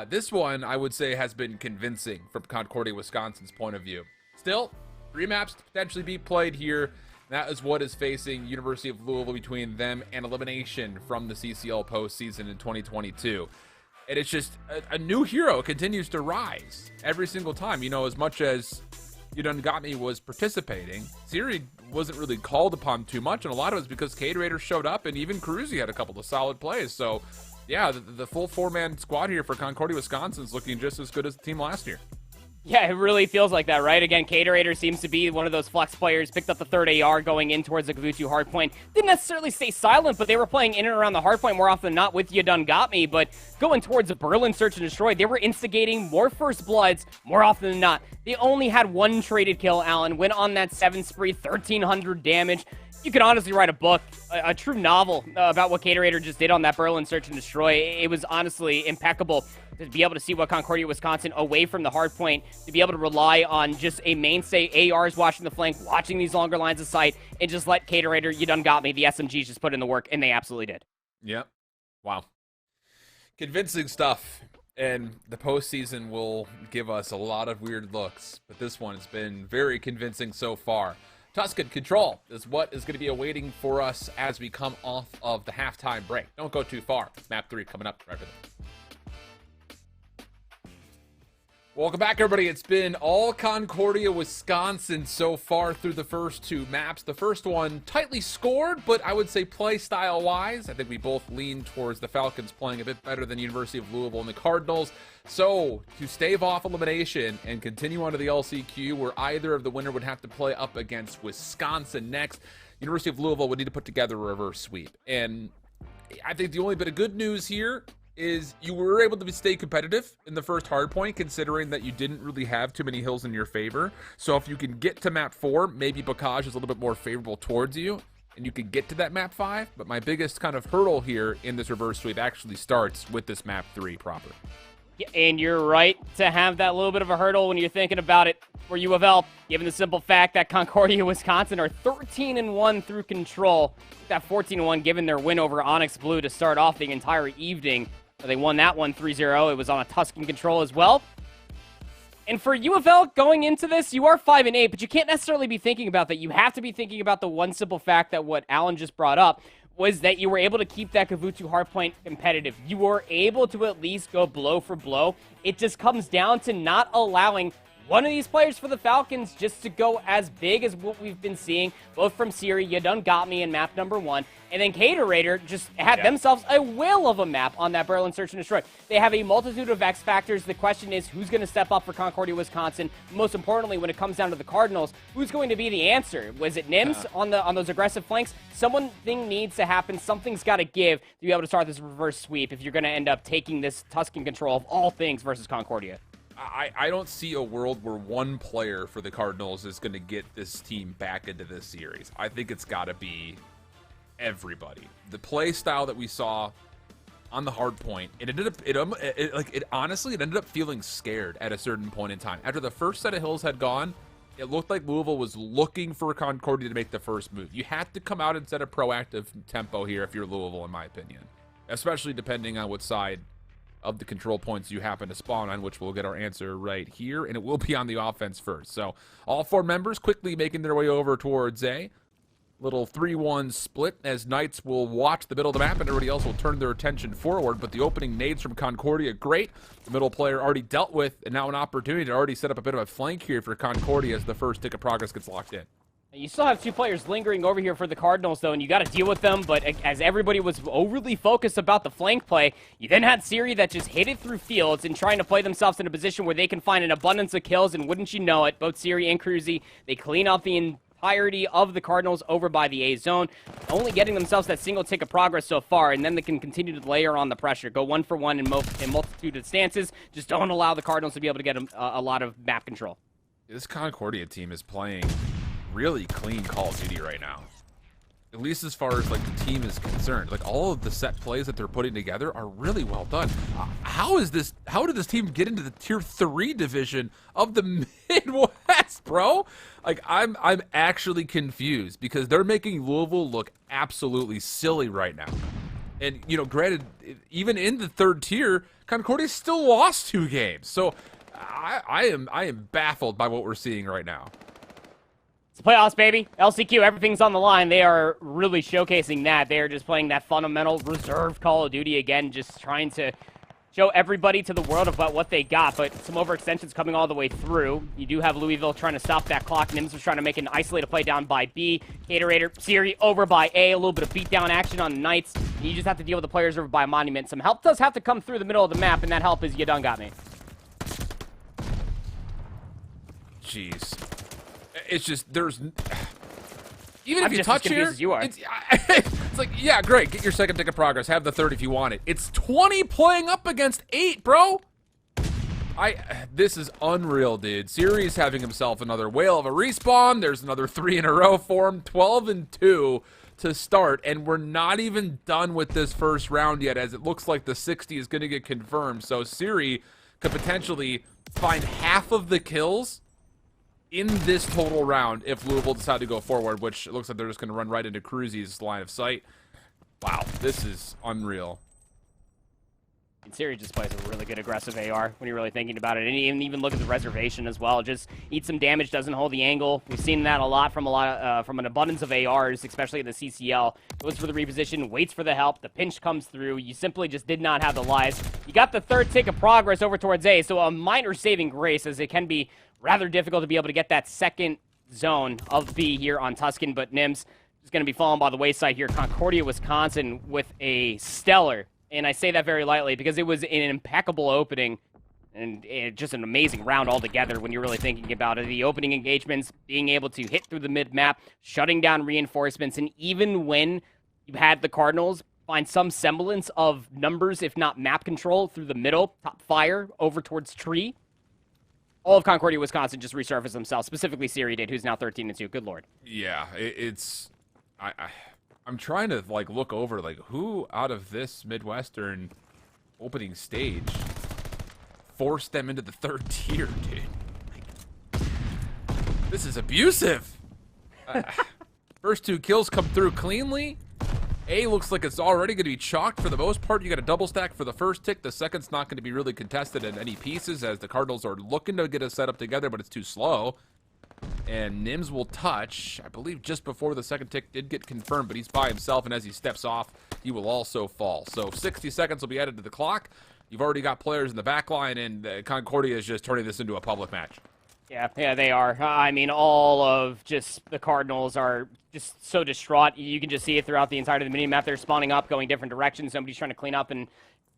this one, I would say, has been convincing from Concordia, Wisconsin's point of view. Still, 3 maps to potentially be played here. That is what is facing University of Louisville between them and elimination from the CCL postseason in 2022. And it's just a new hero continues to rise every single time. You know, as much as You Done Got Me was participating, Siri wasn't really called upon too much, and a lot of it was because Caterator showed up, and even Cruzy had a couple of solid plays. So, yeah, the full 4-man squad here for Concordia, Wisconsin is looking just as good as the team last year. Yeah, it really feels like that, right? Again, Caterator seems to be one of those flex players, picked up the 3rd AR going in towards the Gavutu hardpoint. Didn't necessarily stay silent, but they were playing in and around the hardpoint more often than not with You Done Got Me, but going towards the Berlin Search and Destroy, they were instigating more first bloods more often than not. They only had 1 traded kill, Allen, went on that 7 spree, 1,300 damage. You could honestly write a book, a true novel about what Caterator just did on that Berlin Search and Destroy. It was honestly impeccable to be able to see what Concordia, Wisconsin, away from the hard point, to be able to rely on just a mainstay ARs watching the flank, watching these longer lines of sight, and just let Caterator, You Done Got Me, the SMGs just put in the work, and they absolutely did. Yep. Wow. Convincing stuff. And the postseason will give us a lot of weird looks, but this one has been very convincing so far. Tuscan Control is what is going to be awaiting for us as we come off of the halftime break. Don't go too far. Map 3 coming up right after this. Welcome back, everybody. It's been all Concordia, Wisconsin so far through the first two maps. The first one tightly scored, but I would say play style wise, I think we both lean towards the Falcons playing a bit better than University of Louisville and the Cardinals. So to stave off elimination and continue on to the LCQ, where either of the winner would have to play up against Wisconsin next, University of Louisville would need to put together a reverse sweep. And I think the only bit of good news here is you were able to stay competitive in the first hard point, considering that you didn't really have too many hills in your favor. So if you can get to map 4, maybe Bocage is a little bit more favorable towards you, and you can get to that map 5. But my biggest kind of hurdle here in this reverse sweep actually starts with this map 3 proper. Yeah, and you're right to have that little bit of a hurdle when you're thinking about it for UofL, given the simple fact that Concordia, Wisconsin are 13-1 through control. That 14-1 given their win over Onyx Blue to start off the entire evening. They won that one 3-0. It was on a Tuscan control as well. And for UofL going into this, you are 5-8, but you can't necessarily be thinking about that. You have to be thinking about the one simple fact that what Alan just brought up was that you were able to keep that Kavutu hardpoint competitive. You were able to at least go blow for blow. It just comes down to not allowing one of these players for the Falcons just to go as big as what we've been seeing, both from Siri, You Done Got Me in map number 1, and then Caterator just had themselves a whale of a map on that Berlin Search and Destroy. They have a multitude of X factors. The question is, who's going to step up for Concordia, Wisconsin? Most importantly, when it comes down to the Cardinals, who's going to be the answer? Was it Nims on those aggressive flanks? Something needs to happen. Something's got to give to be able to start this reverse sweep if you're going to end up taking this Tuscan control of all things versus Concordia. I don't see a world where one player for the Cardinals is going to get this team back into this series. I think it's got to be everybody. The play style that we saw on the hard point, it ended up honestly it ended up feeling scared at a certain point in time. After the first set of hills had gone, it looked like Louisville was looking for Concordia to make the first move. You had to come out and set a proactive tempo here if you're Louisville, in my opinion, especially depending on what side of the control points you happen to spawn on, which we'll get our answer right here, and it will be on the offense first. So all 4 members quickly making their way over towards A. Little 3-1 split as Knights will watch the middle of the map and everybody else will turn their attention forward. But the opening nades from Concordia, great. The middle player already dealt with, and now an opportunity to already set up a bit of a flank here for Concordia as the first tick of progress gets locked in. You still have 2 players lingering over here for the Cardinals, though, and you got to deal with them. But as everybody was overly focused about the flank play, you then had Siri that just hit it through fields and trying to play themselves in a position where they can find an abundance of kills. And wouldn't you know it, both Siri and Cruzy, they clean up the entirety of the Cardinals over by the A zone, only getting themselves that single tick of progress so far, and then they can continue to layer on the pressure, go 1 for 1 in multitude of stances. Just don't allow the Cardinals to be able to get a lot of map control. This Concordia team is playing really clean Call of Duty right now, at least as far as like the team is concerned. Like all of the set plays that they're putting together are really well done. How did this team get into the tier 3 division of the Midwest, bro? Like I'm actually confused because they're making Louisville look absolutely silly right now. And you know, granted, even in the 3rd tier, Concordia still lost 2 games. So I am baffled by what we're seeing right now. It's the playoffs, baby. LCQ, everything's on the line. They are really showcasing that. They are just playing that fundamental reserve Call of Duty again, just trying to show everybody to the world about what they got. But some overextensions coming all the way through. You do have Louisville trying to stop that clock. Nims was trying to make an isolated play down by B. Caterator, Siri over by A. A little bit of beatdown action on the Knights. You just have to deal with the players over by Monument. Some help does have to come through the middle of the map, and that help is You Done Got Me. Jeez. It's just, there's... Even if I'm you just touch as here, as you are. it's like, yeah, great, get your second tick of progress, have the 3rd if you want it. It's 20 playing up against 8, bro! This is unreal, dude. Siri's having himself another whale of a respawn. There's another 3 in a row for him. 12-2 to start, and we're not even done with this first round yet, as it looks like the 60 is going to get confirmed. So Siri could potentially find half of the kills in this total round if Louisville decide to go forward, which it looks like they're just going to run right into Cruzy's line of sight. Wow, this is unreal. And Siri just plays a really good aggressive AR when you're really thinking about it. And even look at the reservation as well. Just eat some damage, doesn't hold the angle. We've seen that a lot from from an abundance of ARs, especially in the CCL. Goes for the reposition, waits for the help. The pinch comes through. You simply just did not have the lives. You got the third tick of progress over towards A, so a minor saving grace, as it can be rather difficult to be able to get that second zone of B here on Tuscan. But Nims is going to be fallen by the wayside here. Concordia, Wisconsin with a stellar, and I say that very lightly because it was an impeccable opening and just an amazing round altogether when you're really thinking about it. The opening engagements, being able to hit through the mid-map, shutting down reinforcements, and even when you had the Cardinals find some semblance of numbers, if not map control, through the middle, top fire, over towards tree, all of Concordia, Wisconsin just resurfaced themselves. Specifically, Siri did, who's now 13-2. Good lord. Yeah, I'm trying to like look over like who out of this Midwestern opening stage forced them into the third tier, dude. Like, this is abusive. First two kills come through cleanly. A looks like it's already going to be chalked for the most part. You got a double stack for the first tick. The second's not going to be really contested in any pieces as the Cardinals are looking to get a setup together, but it's too slow. And Nims will touch, I believe, just before the second tick did get confirmed, but he's by himself, and as he steps off, he will also fall. So 60 seconds will be added to the clock. You've already got players in the back line, and Concordia is just turning this into a public match. Yeah, they are. I mean, all of just the Cardinals are just so distraught. You can just see it throughout the entirety of the mini-map. They're spawning up, going different directions. Nobody's trying to clean up in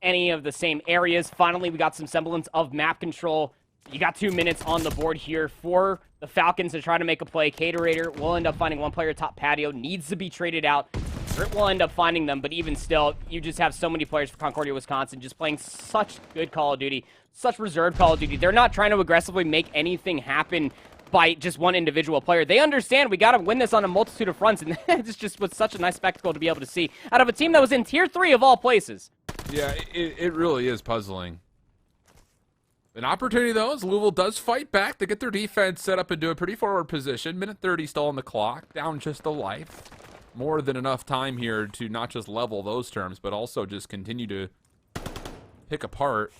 any of the same areas. Finally, we got some semblance of map control. You got 2 minutes on the board here for the Falcons to try to make a play. Caterator will end up finding one player top patio. Needs to be traded out. Grit will end up finding them, but even still, you just have so many players for Concordia, Wisconsin just playing such good Call of Duty, such reserved Call of Duty. They're not trying to aggressively make anything happen by just one individual player. They understand we got to win this on a multitude of fronts, and it's just was such a nice spectacle to be able to see out of a team that was in Tier 3 of all places. Yeah, it really is puzzling. An opportunity, though, as Louisville does fight back to get their defense set up into a pretty forward position. Minute 30 still on the clock, down just a life. More than enough time here to not just level those terms, but also just continue to pick apart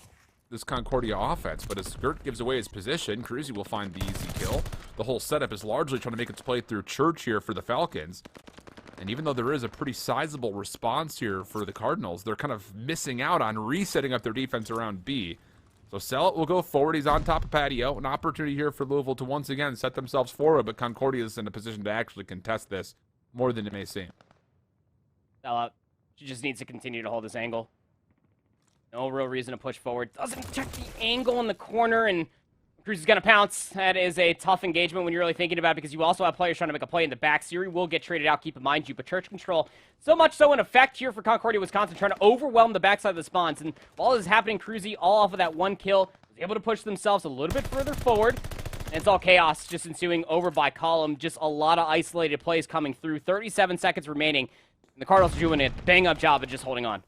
this Concordia offense. But as Gert gives away his position, Cruzy will find the easy kill. The whole setup is largely trying to make its play through Church here for the Falcons. And even though there is a pretty sizable response here for the Cardinals, they're kind of missing out on resetting up their defense around B. So Sell It will go forward. He's on top of patio. An opportunity here for Louisville to once again set themselves forward, but Concordia is in a position to actually contest this more than it may seem. Sell Out. She just needs to continue to hold this angle. No real reason to push forward. Doesn't check the angle in the corner, and Cruz is going to pounce. That is a tough engagement when you're really thinking about it, because you also have players trying to make a play in the back. Siri will get traded out, keep in mind you, but Church control so much so in effect here for Concordia, Wisconsin, trying to overwhelm the backside of the spawns. And while this is happening, Cruzy, all off of that one kill, was able to push themselves a little bit further forward. And it's all chaos just ensuing over by Column. Just a lot of isolated plays coming through. 37 seconds remaining. And the Cardinals are doing a bang-up job of just holding on.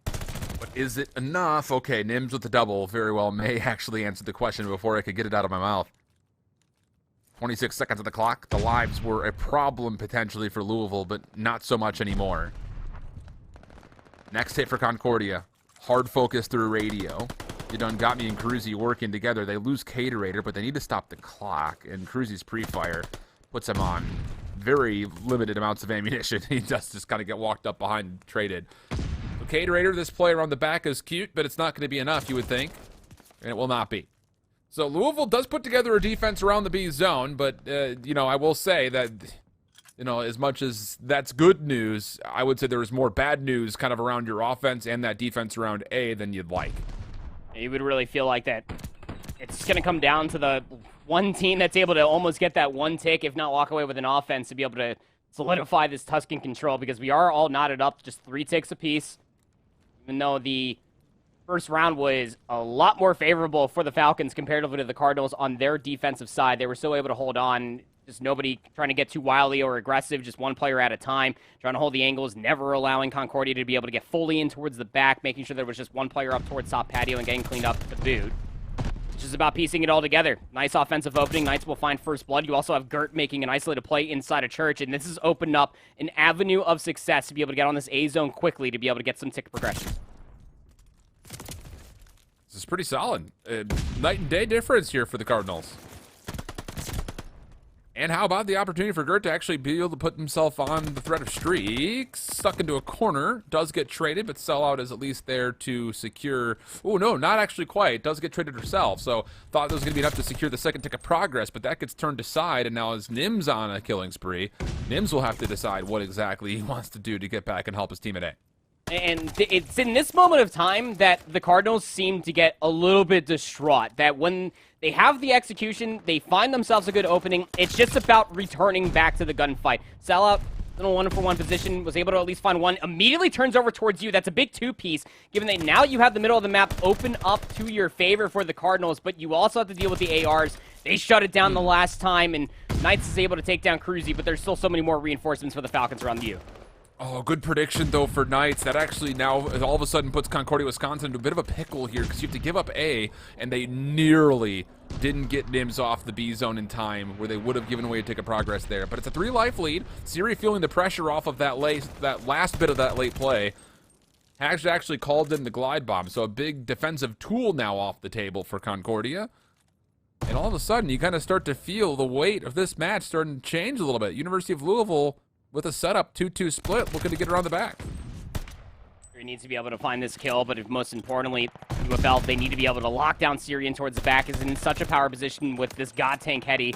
But is it enough? Okay, Nims with the double very well may actually answer the question before I could get it out of my mouth. 26 seconds on the clock. The lives were a problem potentially for Louisville, but not so much anymore. Next hit for Concordia. Hard focus through radio. You done got me and Cruzy working together. They lose Caterator, but they need to stop the clock. And Cruzy's pre-fire puts him on very limited amounts of ammunition. He does just kind of get walked up behind and traded. So Caterator, this play around the back is cute, but it's not going to be enough, you would think. And it will not be. So Louisville does put together a defense around the B zone, but, I will say that, as much as that's good news, I would say there is more bad news kind of around your offense and that defense around A than you'd like. You would really feel like that it's going to come down to the one team that's able to almost get that one tick, if not walk away with an offense, to be able to solidify this Tuscan control, because we are all knotted up, just 3 ticks apiece. Even though the first round was a lot more favorable for the Falcons comparatively to the Cardinals on their defensive side. They were still able to hold on. Just nobody trying to get too wildly or aggressive, just one player at a time, trying to hold the angles, never allowing Concordia to be able to get fully in towards the back, making sure there was just one player up towards top patio and getting cleaned up to boot. It's just about piecing it all together. Nice offensive opening. Knights will find first blood. You also have Gert making an isolated play inside a Church, and this has opened up an avenue of success to be able to get on this A zone quickly to be able to get some tick progression. This is pretty solid. Night and day difference here for the Cardinals. And how about the opportunity for Gert to actually be able to put himself on the threat of streaks? Stuck into a corner. Does get traded, but Sellout is at least there to secure... Oh, no, not actually quite. Does get traded herself. So thought that was going to be enough to secure the second tick of progress, but that gets turned aside, and now as Nims on a killing spree, Nims will have to decide what exactly he wants to do to get back and help his team at A. And it's in this moment of time that the Cardinals seem to get a little bit distraught. That when they have the execution, they find themselves a good opening. It's just about returning back to the gunfight. Sellout, in a 1-for-1 position, was able to at least find one. Immediately turns over towards you. That's a big two-piece, given that now you have the middle of the map open up to your favor for the Cardinals, but you also have to deal with the ARs. They shut it down the last time, and Knights is able to take down Cruzy, but there's still so many more reinforcements for the Falcons around the U. Oh, good prediction, though, for Knights. That actually now all of a sudden puts Concordia, Wisconsin into a bit of a pickle here because you have to give up A, and they nearly didn't get Nims off the B zone in time where they would have given away a tick of progress there. But it's a 3-life lead. Siri feeling the pressure off of that last bit of that late play. Actually called in the glide bomb, so a big defensive tool now off the table for Concordia. And all of a sudden, you kind of start to feel the weight of this match starting to change a little bit. University of Louisville with a setup 2-2 split, looking to get around the back. He needs to be able to find this kill, but most importantly, UofL, they need to be able to lock down Syrian towards the back. Is in such a power position with this God Tank Hetty.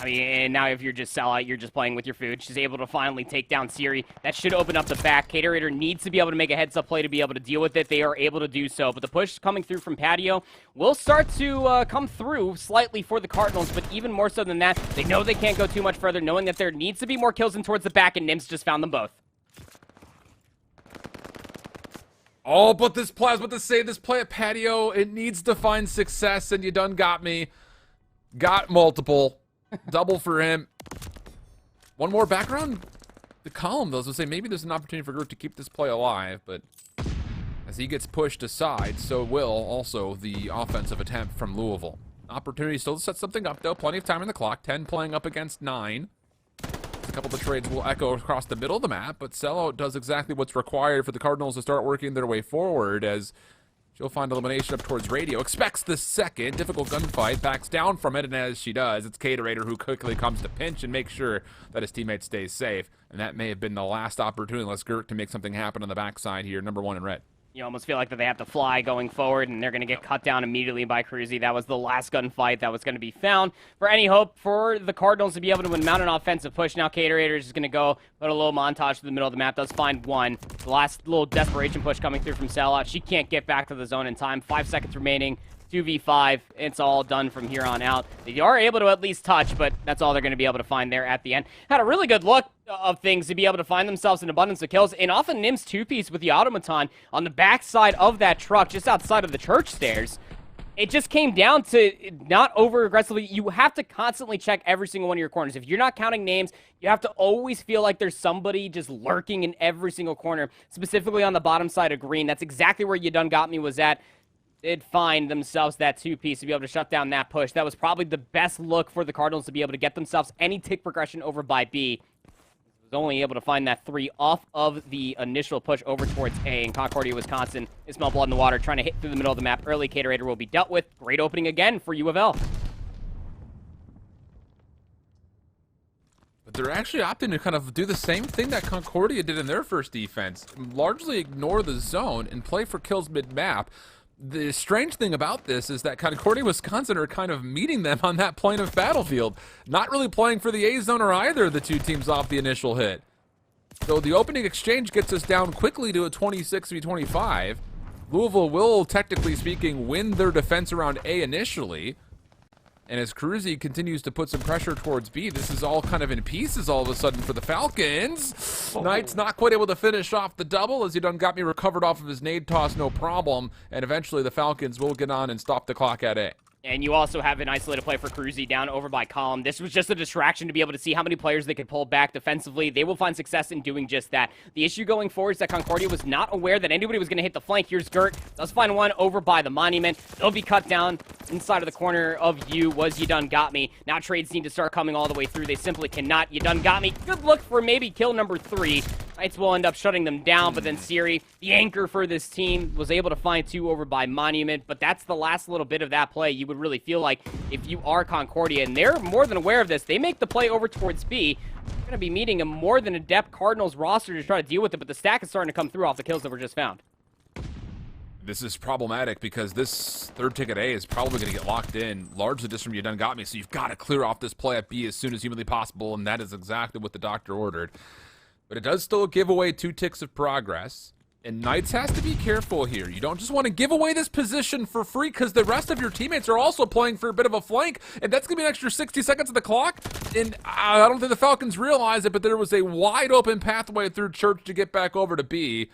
I mean, and now if you're just Sellout, you're just playing with your food. She's able to finally take down Siri. That should open up the back. Caterator needs to be able to make a heads-up play to be able to deal with it. They are able to do so, but the push coming through from Patio will start to come through slightly for the Cardinals, but even more so than that, they know they can't go too much further, knowing that there needs to be more kills in towards the back, and Nims just found them both. Oh, but this play, I was about to say, this play at Patio, it needs to find success, and you done got me. Got multiple. Double for him. One more background. The column, though, would say maybe there's an opportunity for Group to keep this play alive, but as he gets pushed aside, so will also the offensive attempt from Louisville. Opportunity still to set something up, though. Plenty of time on the clock. 10 playing up against 9. A couple of the trades will echo across the middle of the map, but Sellout does exactly what's required for the Cardinals to start working their way forward as she'll find elimination up towards Radio. Expects the second. Difficult gunfight. Backs down from it, and as she does, it's Caterator who quickly comes to pinch and make sure that his teammate stays safe. And that may have been the last opportunity, unless Gert to make something happen on the backside here. Number 1 in red. You almost feel like that they have to fly going forward, and they're going to get cut down immediately by Cruzy. That was the last gunfight that was going to be found. For any hope for the Cardinals to be able to mount an offensive push, now Caterator is going to go put a little montage to the middle of the map. Does find one. The last little desperation push coming through from Sellout. She can't get back to the zone in time. 5 seconds remaining. 2v5. It's all done from here on out. They are able to at least touch, but that's all they're going to be able to find there at the end. Had a really good look of things to be able to find themselves an abundance of kills. And often Nim's two-piece with the automaton on the backside of that truck, just outside of the church stairs. It just came down to not over-aggressively. You have to constantly check every single one of your corners. If you're not counting names, you have to always feel like there's somebody just lurking in every single corner, specifically on the bottom side of green. That's exactly where You Done Got Me was at. Did find themselves that two-piece to be able to shut down that push. That was probably the best look for the Cardinals to be able to get themselves any tick progression over by B. Was only able to find that 3 off of the initial push over towards A in Concordia, Wisconsin. They smell blood in the water, trying to hit through the middle of the map. Early Caterator will be dealt with. Great opening again for UofL. But they're actually opting to kind of do the same thing that Concordia did in their first defense. Largely ignore the zone and play for kills mid-map. The strange thing about this is that Concordia, Wisconsin are kind of meeting them on that plane of battlefield. Not really playing for the A zone or either of the two teams off the initial hit. So the opening exchange gets us down quickly to a 26v25. Louisville will, technically speaking, win their defense around A initially. And as Cruzy continues to put some pressure towards B, this is all kind of in pieces all of a sudden for the Falcons. Knight's not quite able to finish off the double as You Done Got Me recovered off of his nade toss, no problem. And eventually the Falcons will get on and stop the clock at A. And you also have an isolated play for Cruzy down over by Column. This was just a distraction to be able to see how many players they could pull back defensively. They will find success in doing just that. The issue going forward is that Concordia was not aware that anybody was going to hit the flank. Here's Gert. Does find one over by the monument. They'll be cut down. Inside of the corner of You was You Done Got Me. Now trades need to start coming all the way through. They simply cannot. You Done Got Me. Good look for maybe kill number 3. Knights will end up shutting them down, but then Siri, the anchor for this team, was able to find 2 over by Monument, but that's the last little bit of that play. You would really feel like if you are Concordia, and they're more than aware of this, they make the play over towards B. We're going to be meeting a more than adept Cardinals roster to try to deal with it, but the stack is starting to come through off the kills that were just found. This is problematic because this third ticket A is probably going to get locked in, largely just from You Done Got Me, so you've got to clear off this play at B as soon as humanly possible, and that is exactly what the doctor ordered. But it does still give away 2 ticks of progress, and Knights has to be careful here. You don't just want to give away this position for free because the rest of your teammates are also playing for a bit of a flank, and that's going to be an extra 60 seconds of the clock, and I don't think the Falcons realize it, but there was a wide open pathway through Church to get back over to B.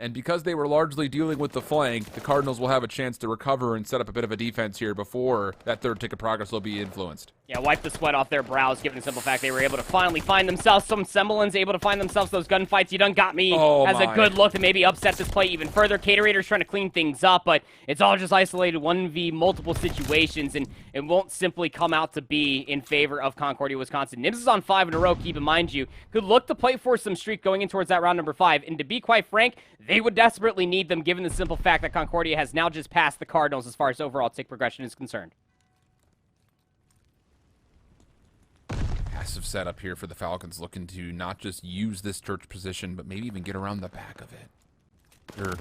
And because they were largely dealing with the flank, the Cardinals will have a chance to recover and set up a bit of a defense here before that third tick of progress will be influenced. Yeah, wipe the sweat off their brows, given the simple fact they were able to finally find themselves some semblance, able to find themselves those gunfights. You Done Got Me has a good look to maybe upset this play even further. Caterator's trying to clean things up, but it's all just isolated 1v multiple situations, and it won't simply come out to be in favor of Concordia, Wisconsin. Nibs is on 5 in a row, keep in mind you. Could look to play for some streak going in towards that round number 5, and to be quite frank, they would desperately need them given the simple fact that Concordia has now just passed the Cardinals as far as overall tick progression is concerned. Massive setup here for the Falcons, looking to not just use this Church position, but maybe even get around the back of it.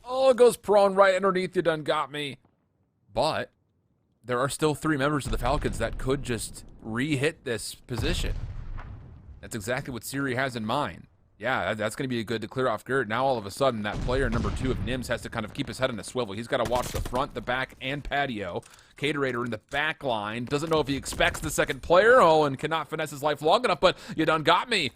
Oh, it goes prone right underneath You Done Got Me. But there are still 3 members of the Falcons that could just re-hit this position. That's exactly what Siri has in mind. Yeah, that's going to be good to clear off Gert. Now all of a sudden, that player number 2 of Nims has to kind of keep his head on a swivel. He's got to watch the front, the back, and patio. Caterator in the back line. Doesn't know if he expects the second player. Oh, and cannot finesse his life long enough, but You Done Got Me.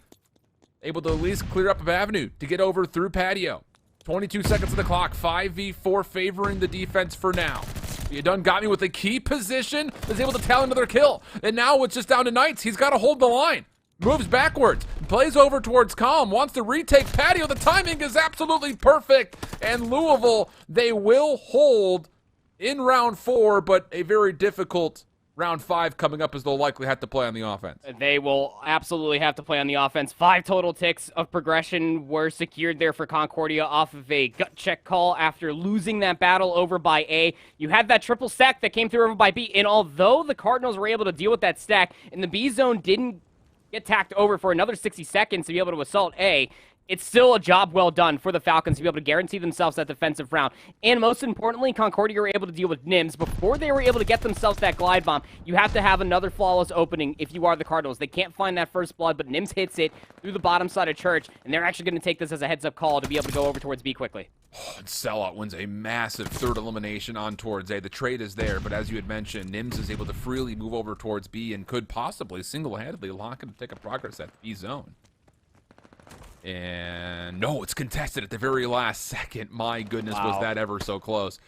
Able to at least clear up an avenue to get over through patio. 22 seconds of the clock. 5v4 favoring the defense for now. You Done Got Me with a key position. Is able to tally another kill. And now it's just down to Knights. He's got to hold the line. Moves backwards, plays over towards Calm, wants to retake patio. The timing is absolutely perfect. And Louisville, they will hold in round 4, but a very difficult round 5 coming up as they'll likely have to play on the offense. They will absolutely have to play on the offense. 5 total ticks of progression were secured there for Concordia off of a gut check call after losing that battle over by A. You had that triple stack that came through over by B, and although the Cardinals were able to deal with that stack, and the B zone didn't get tacked over for another 60 seconds to be able to assault A, it's still a job well done for the Falcons to be able to guarantee themselves that defensive round. And most importantly, Concordia were able to deal with Nims. Before they were able to get themselves that glide bomb, you have to have another flawless opening if you are the Cardinals. They can't find that first blood, but Nims hits it through the bottom side of Church, and they're actually going to take this as a heads-up call to be able to go over towards B quickly. And Sellout wins a massive third elimination on towards A. The trade is there, but as you had mentioned, Nims is able to freely move over towards B and could possibly single-handedly lock and take a progress at B zone. And no, it's contested at the very last second. My goodness, was that ever so close.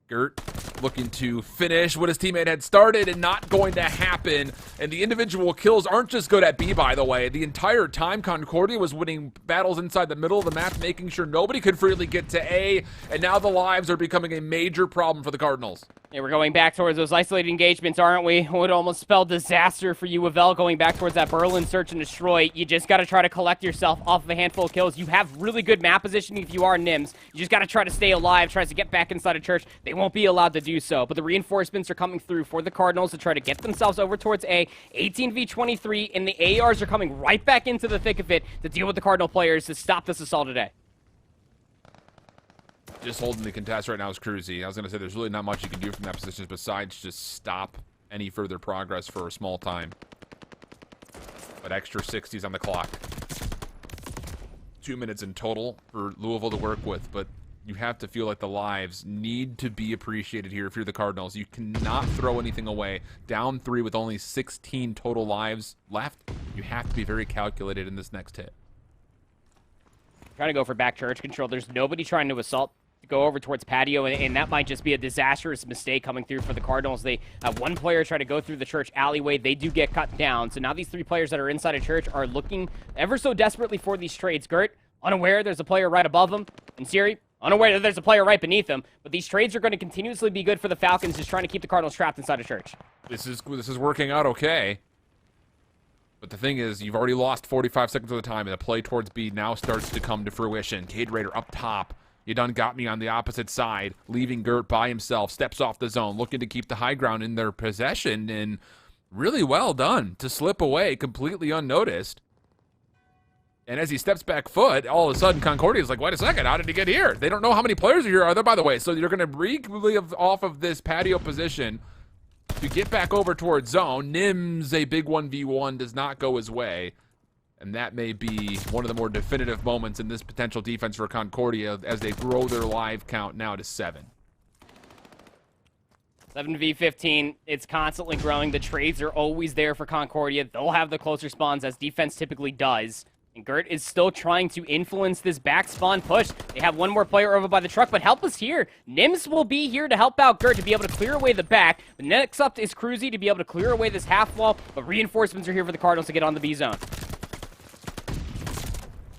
Gert looking to finish what his teammate had started, and not going to happen. And the individual kills aren't just good at B, by the way. The entire time, Concordia was winning battles inside the middle of the map, making sure nobody could freely get to A, and now the lives are becoming a major problem for the Cardinals. Yeah, we're going back towards those isolated engagements, aren't we? It would almost spell disaster for UofL going back towards that Berlin search and destroy. You just got to try to collect yourself off of a handful of kills. You have really good map positioning if you are Nims. You just got to try to stay alive, tries to get back inside of Church. They won't be allowed to do so, but the reinforcements are coming through for the Cardinals to try to get themselves over towards A. 18v23, and the ARs are coming right back into the thick of it to deal with the Cardinal players to stop this assault today. Just holding the contest right now is Cruzy. I was going to say there's really not much you can do from that position besides just stop any further progress for a small time. But extra 60s on the clock. 2 minutes in total for Louisville to work with, but you have to feel like the lives need to be appreciated here if you're the Cardinals. You cannot throw anything away. Down 3 with only 16 total lives left. You have to be very calculated in this next hit. Trying to go for back Church control. There's nobody trying to assault. Go over towards patio, and that might just be a disastrous mistake coming through for the Cardinals. They have one player try to go through the Church alleyway. They do get cut down. So now these 3 players that are inside of Church are looking ever so desperately for these trades. Gert, unaware there's a player right above him. And Siri, unaware that there's a player right beneath him. But these trades are going to continuously be good for the Falcons, just trying to keep the Cardinals trapped inside of Church. This is working out okay. But the thing is, you've already lost 45 seconds of the time, and the play towards B now starts to come to fruition. Cade Raider up top. You done got me on the opposite side, leaving Gert by himself, steps off the zone, looking to keep the high ground in their possession, and really well done to slip away completely unnoticed. And as he steps back foot, all of a sudden Concordia is like, wait a second, how did he get here? They don't know how many players are here, are there, by the way? So you're going to re-live off of this patio position to get back over towards zone. Nims, a big 1v1, does not go his way. And that may be one of the more definitive moments in this potential defense for Concordia as they grow their live count now to 7. 7v15, it's constantly growing. The trades are always there for Concordia. They'll have the closer spawns as defense typically does. And Gert is still trying to influence this back spawn push. They have one more player over by the truck, but help us here. Nims will be here to help out Gert to be able to clear away the back. The next up is Cruzy to be able to clear away this half wall, but reinforcements are here for the Cardinals to get on the B zone.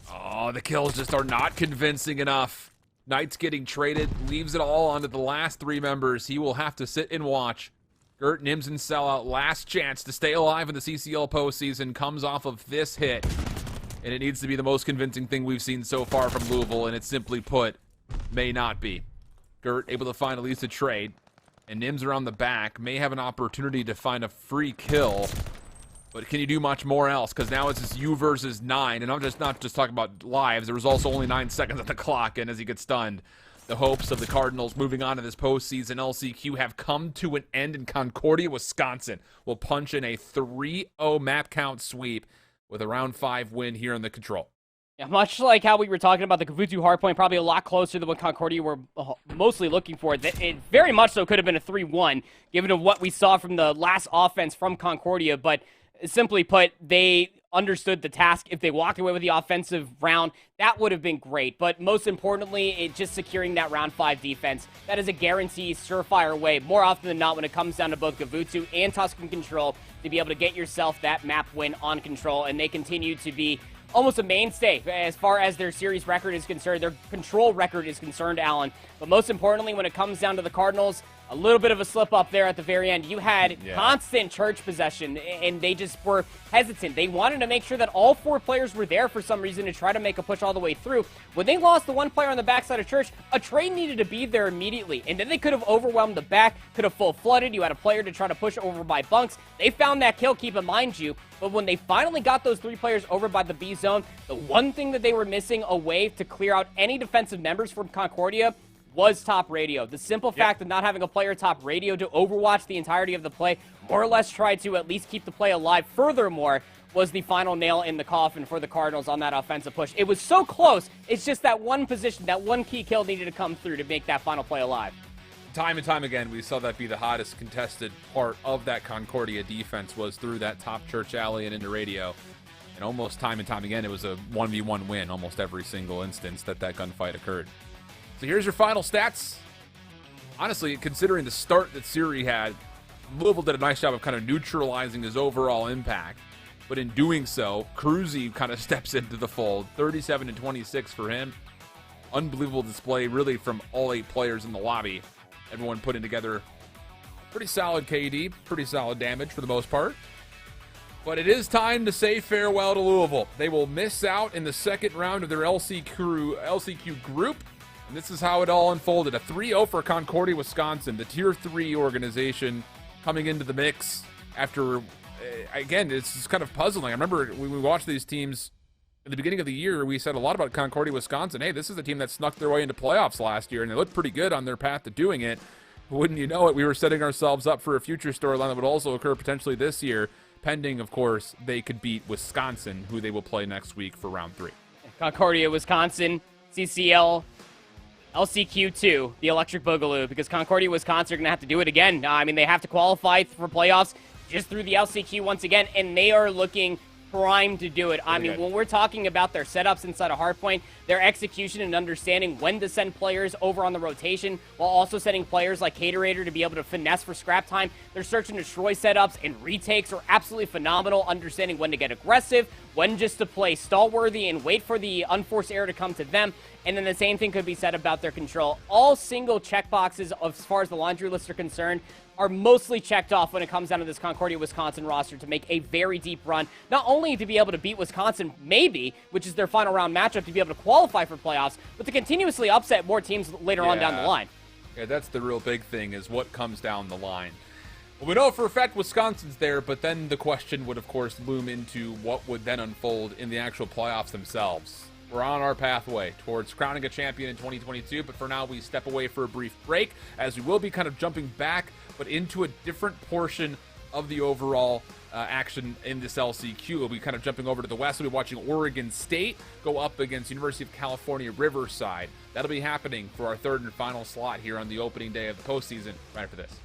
Oh, the kills just are not convincing enough. Knight's getting traded, leaves it all onto the last 3 members. He will have to sit and watch. Gert, Nims, and Sellout, last chance to stay alive in the CCL postseason, comes off of this hit. And it needs to be the most convincing thing we've seen so far from Louisville, and it simply put, may not be. Gert able to find at least a trade, and Nims around the back may have an opportunity to find a free kill. But can you do much more else? Because now it's just you versus 9, and I'm just not just talking about lives. There was also only 9 seconds on the clock, and as he gets stunned, the hopes of the Cardinals moving on to this postseason LCQ have come to an end, and Concordia, Wisconsin will punch in a 3-0 map count sweep with a round 5 win here in the Control. Yeah, much like how we were talking about the Kavutu hardpoint, probably a lot closer than what Concordia were mostly looking for. It very much so could have been a 3-1, given what we saw from the last offense from Concordia, but simply put, they understood the task. If they walked away with the offensive round, that would have been great. But most importantly, it just securing that round 5 defense. That is a guaranteed surefire way, more often than not, when it comes down to both Kavutu and Tuscan Control, to be able to get yourself that map win on Control. And they continue to be almost a mainstay as far as their series record is concerned, their Control record is concerned, Alan. But most importantly, when it comes down to the Cardinals, a little bit of a slip up there at the very end. You had constant church possession, and they just were hesitant. They wanted to make sure that all 4 players were there for some reason to try to make a push all the way through. When they lost the 1 player on the backside of church, a trade needed to be there immediately, and then they could have overwhelmed the back, could have full flooded. You had a player to try to push over by bunks. They found that kill, keep in mind you, but when they finally got those 3 players over by the B zone, the one thing that they were missing a way to clear out any defensive members from Concordia was top radio. The simple fact of not having a player top radio to overwatch the entirety of the play, more or less try to at least keep the play alive. Furthermore, was the final nail in the coffin for the Cardinals on that offensive push. It was so close. It's just that one position, that one key kill needed to come through to make that final play alive. Time and time again, we saw that be the hottest contested part of that Concordia defense was through that top church alley and into radio. And almost time and time again, it was a 1v1 win almost every single instance that gunfight occurred. So here's your final stats. Honestly, considering the start that Siri had, Louisville did a nice job of kind of neutralizing his overall impact. But in doing so, Cruzy kind of steps into the fold. 37-26 for him. Unbelievable display, really, from all 8 players in the lobby. Everyone putting together pretty solid KD, pretty solid damage for the most part. But it is time to say farewell to Louisville. They will miss out in the second round of their LCQ group. And this is how it all unfolded. A 3-0 for Concordia, Wisconsin, the Tier 3 organization coming into the mix after, again, it's just kind of puzzling. I remember when we watched these teams at the beginning of the year, we said a lot about Concordia, Wisconsin. Hey, this is a team that snuck their way into playoffs last year, and they looked pretty good on their path to doing it. Wouldn't you know it, we were setting ourselves up for a future storyline that would also occur potentially this year, pending, of course, they could beat Wisconsin, who they will play next week for round 3. Concordia, Wisconsin, CCL, LCQ2, the Electric Boogaloo, because Concordia, Wisconsin are going to have to do it again. I mean, they have to qualify for playoffs just through the LCQ once again, and they are looking primed to do it. I mean, when we're talking about their setups inside a hardpoint, their execution and understanding when to send players over on the rotation, while also sending players like Caterator to be able to finesse for scrap time, their search and destroy setups and retakes are absolutely phenomenal, understanding when to get aggressive, when just to play stall-worthy and wait for the unforced error to come to them. And then the same thing could be said about their control. All single checkboxes as far as the laundry list are concerned, are mostly checked off when it comes down to this Concordia Wisconsin roster to make a very deep run, not only to be able to beat Wisconsin, maybe, which is their final round matchup, to be able to qualify for playoffs, but to continuously upset more teams later on down the line. Yeah, that's the real big thing, is what comes down the line. Well, we know for a fact Wisconsin's there, but then the question would, of course, loom into what would then unfold in the actual playoffs themselves. We're on our pathway towards crowning a champion in 2022, but for now we step away for a brief break, as we will be kind of jumping back, but into a different portion of the overall action in this LCQ. We'll be kind of jumping over to the west. We'll be watching Oregon State go up against University of California, Riverside. That'll be happening for our third and final slot here on the opening day of the postseason right after this.